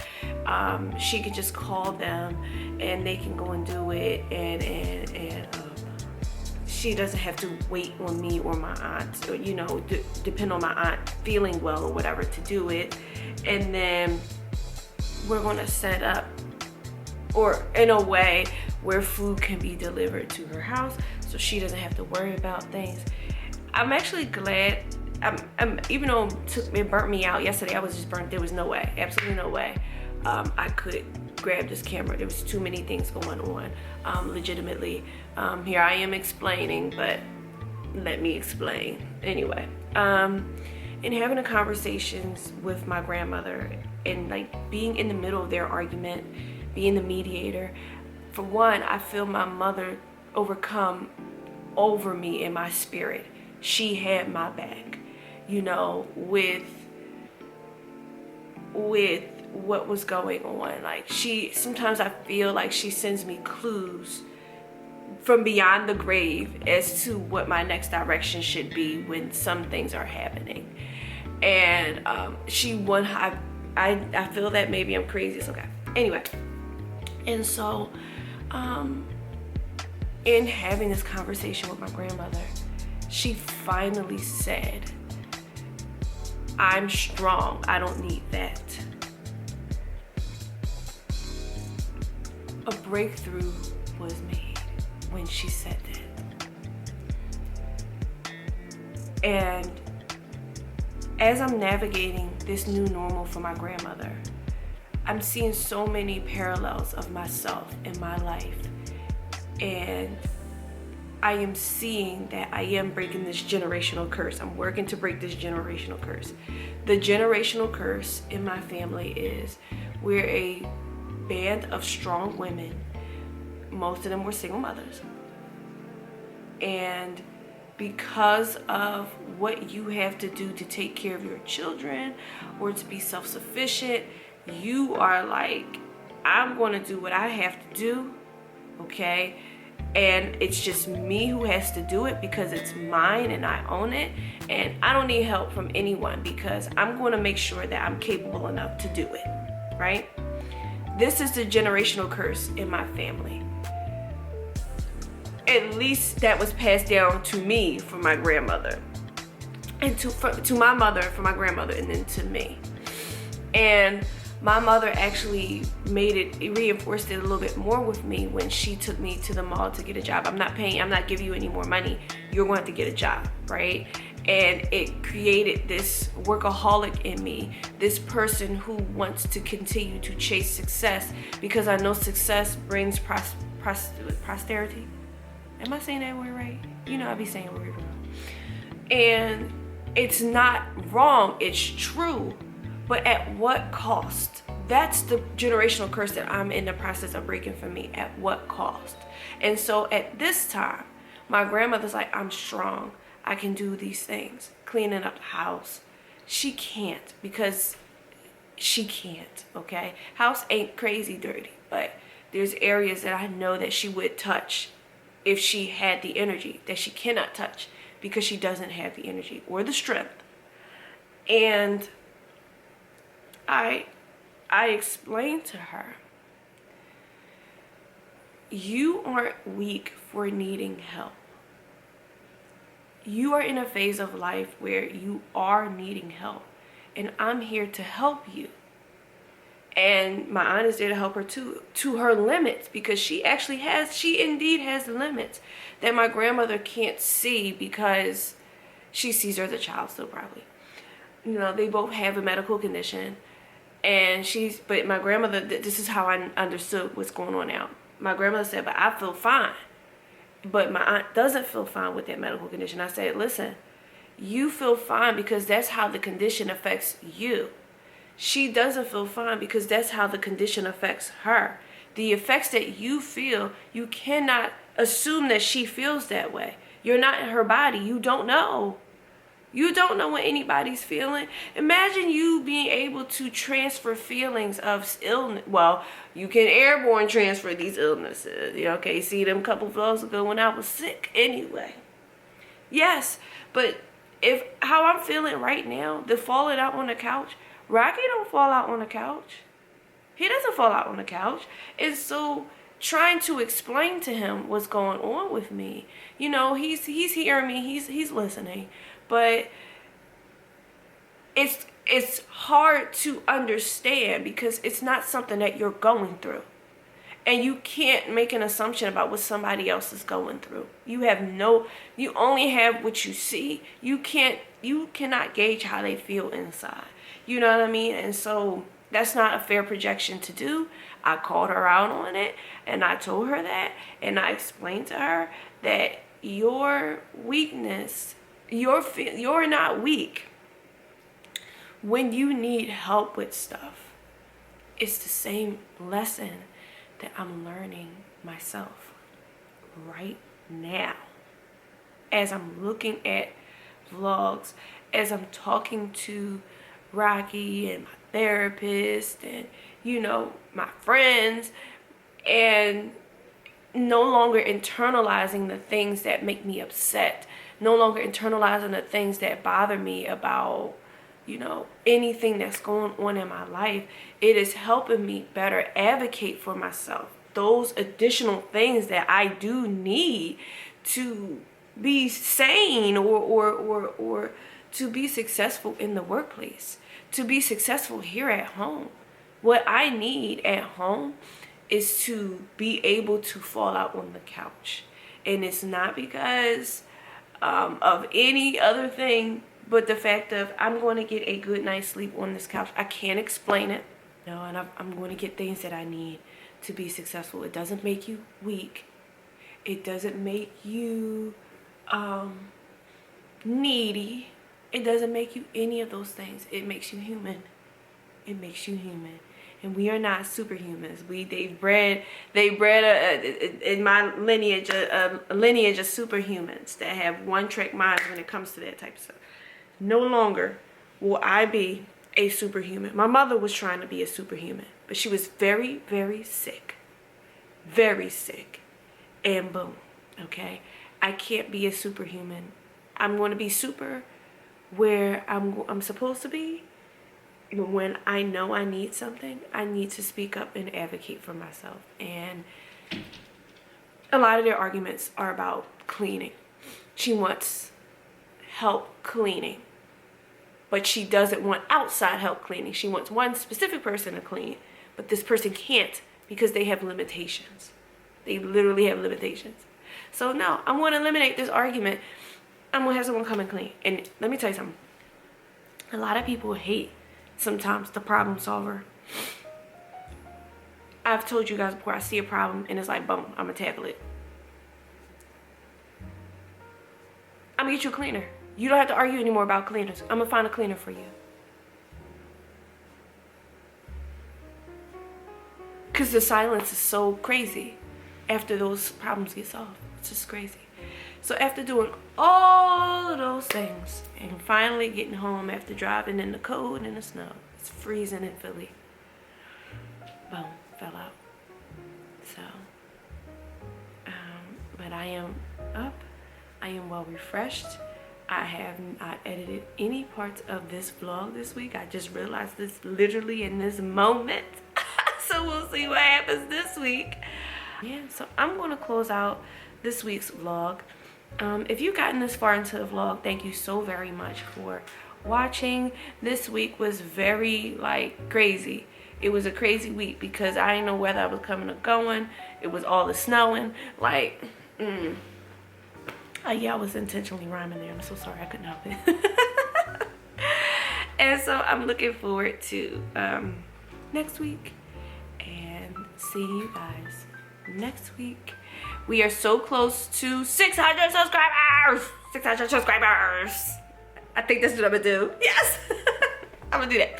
she can just call them and they can go and do it, and she doesn't have to wait on me or my aunt, or, you know, depend on my aunt feeling well or whatever to do it. And then we're gonna set up, or in a way where food can be delivered to her house so she doesn't have to worry about things. I'm actually glad, even though it burnt me out yesterday, I was just burnt. There was no way, absolutely no way I could grab this camera. There was too many things going on, legitimately. Here I am explaining, but let me explain. Anyway, in having the conversations with my grandmother and like being in the middle of their argument, being the mediator, for one, I feel my mother overcome over me in my spirit. She had my back, you know, with what was going on. Like, sometimes I feel like she sends me clues from beyond the grave as to what my next direction should be when some things are happening. And I feel that maybe I'm crazy. It's okay. Anyway, and so in having this conversation with my grandmother, she finally said, "I'm strong. I don't need that." A breakthrough was made when she said that. And as I'm navigating this new normal for my grandmother, I'm seeing so many parallels of myself in my life. And I am seeing that I am breaking this generational curse. I'm working to break this generational curse. The generational curse in my family is we're a band of strong women. Most of them were single mothers. And because of what you have to do to take care of your children or to be self-sufficient, you are like, I'm going to do what I have to do, okay? And it's just me who has to do it because it's mine and I own it, and I don't need help from anyone because I'm going to make sure that I'm capable enough to do it, right? This is the generational curse in my family. At least that was passed down to me from my grandmother, and to my mother from my grandmother, and then to me. And my mother actually reinforced it a little bit more with me when she took me to the mall to get a job. I'm not giving you any more money. You're going to have to get a job, right? And it created this workaholic in me, this person who wants to continue to chase success, because I know success brings prosperity. Am I saying that word right? You know I be saying word wrong. And it's not wrong, it's true. But at what cost? That's the generational curse that I'm in the process of breaking for me. At what cost? And so at this time, my grandmother's like, I'm strong. I can do these things. Cleaning up the house. She can't, because she can't, okay? House ain't crazy dirty, but there's areas that I know that she would touch if she had the energy, that she cannot touch because she doesn't have the energy or the strength. And I explained to her, you aren't weak for needing help. You are in a phase of life where you are needing help, and I'm here to help you. And my aunt is there to help her too, to her limits, because she indeed has limits that my grandmother can't see, because she sees her as a child still, probably. You know, they both have a medical condition, and but my grandmother, this is how I understood what's going on now. My grandmother said, but I feel fine. But my aunt doesn't feel fine with that medical condition. I said, listen, you feel fine because that's how the condition affects you. She doesn't feel fine because that's how the condition affects her. The effects that you feel, you cannot assume that she feels that way. You're not in her body. You don't know. You don't know what anybody's feeling. Imagine you being able to transfer feelings of illness. Well, you can airborne transfer these illnesses. Okay, see them couple vlogs ago when I was sick anyway. Yes, but how I'm feeling right now, the falling out on the couch, Rocky don't fall out on the couch. He doesn't fall out on the couch. And so trying to explain to him what's going on with me, he's hearing me, he's listening. But it's hard to understand because it's not something that you're going through. And you can't make an assumption about what somebody else is going through. You only have what you see. You cannot gauge how they feel inside. You know what I mean? And so that's not a fair projection to do. I called her out on it, and I told her that, and I explained to her that your weakness, you're not weak when you need help with stuff. It's the same lesson that I'm learning myself right now as I'm looking at vlogs, as I'm talking to Rocky and my therapist and my friends, and no longer internalizing the things that make me upset, no longer internalizing the things that bother me about anything that's going on in my life. It is helping me better advocate for myself, those additional things that I do need to be sane or to be successful in the workplace, to be successful here at home. What I need at home is to be able to fall out on the couch. And it's not because of any other thing, but the fact of I'm going to get a good night's sleep on this couch. I can't explain it. No, and I'm going to get things that I need to be successful. It doesn't make you weak. It doesn't make you needy. It doesn't make you any of those things. It makes you human. It makes you human. And we are not superhumans. They bred in my lineage a lineage of superhumans that have one-trick minds when it comes to that type of stuff. No longer will I be a superhuman. My mother was trying to be a superhuman, but she was very, very sick. Very sick. And boom. Okay? I can't be a superhuman. I'm going to be super where I'm supposed to be, But when I know I need something, I need to speak up and advocate for myself. And a lot of their arguments are about cleaning. She wants help cleaning, but she doesn't want outside help cleaning. She wants one specific person to clean, but this person can't because they have limitations. They literally have limitations. So no, I want to eliminate this argument. I'm going to have someone come and clean. And let me tell you something. A lot of people hate sometimes the problem solver. I've told you guys before, I see a problem and it's like, boom, I'm going to tackle it. I'm going to get you a cleaner. You don't have to argue anymore about cleaners. I'm going to find a cleaner for you. Because the silence is so crazy after those problems get solved. It's just crazy. So after doing all of those things and finally getting home after driving in the cold and the snow, it's freezing in Philly. Boom, fell out. So, but I am up. I am well refreshed. I have not edited any parts of this vlog this week. I just realized this literally in this moment. So we'll see what happens this week. Yeah, so I'm going to close out this week's vlog. If you've gotten this far into the vlog, thank you so very much for watching. This week was very crazy. It was a crazy week because I didn't know whether I was coming or going. It was all the snowing. Yeah, I was intentionally rhyming there. I'm so sorry, I couldn't help it. And so I'm looking forward to next week and seeing you guys next week. We are so close to 600 subscribers. 600 subscribers. I think that's what I'm gonna do. Yes. I'm gonna do that.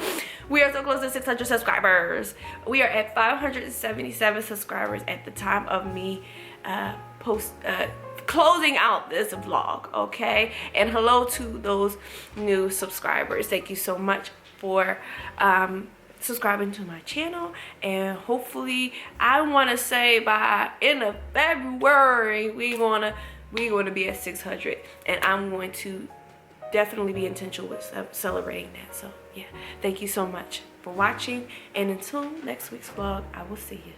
We are so close to 600 subscribers. We are at 577 subscribers at the time of me closing out this vlog, okay? And hello to those new subscribers. Thank you so much for subscribing to my channel, and hopefully I want to say by end of February we're gonna be at 600, and I'm going to definitely be intentional with celebrating that. So yeah, thank you so much for watching, and until next week's vlog, I will see you.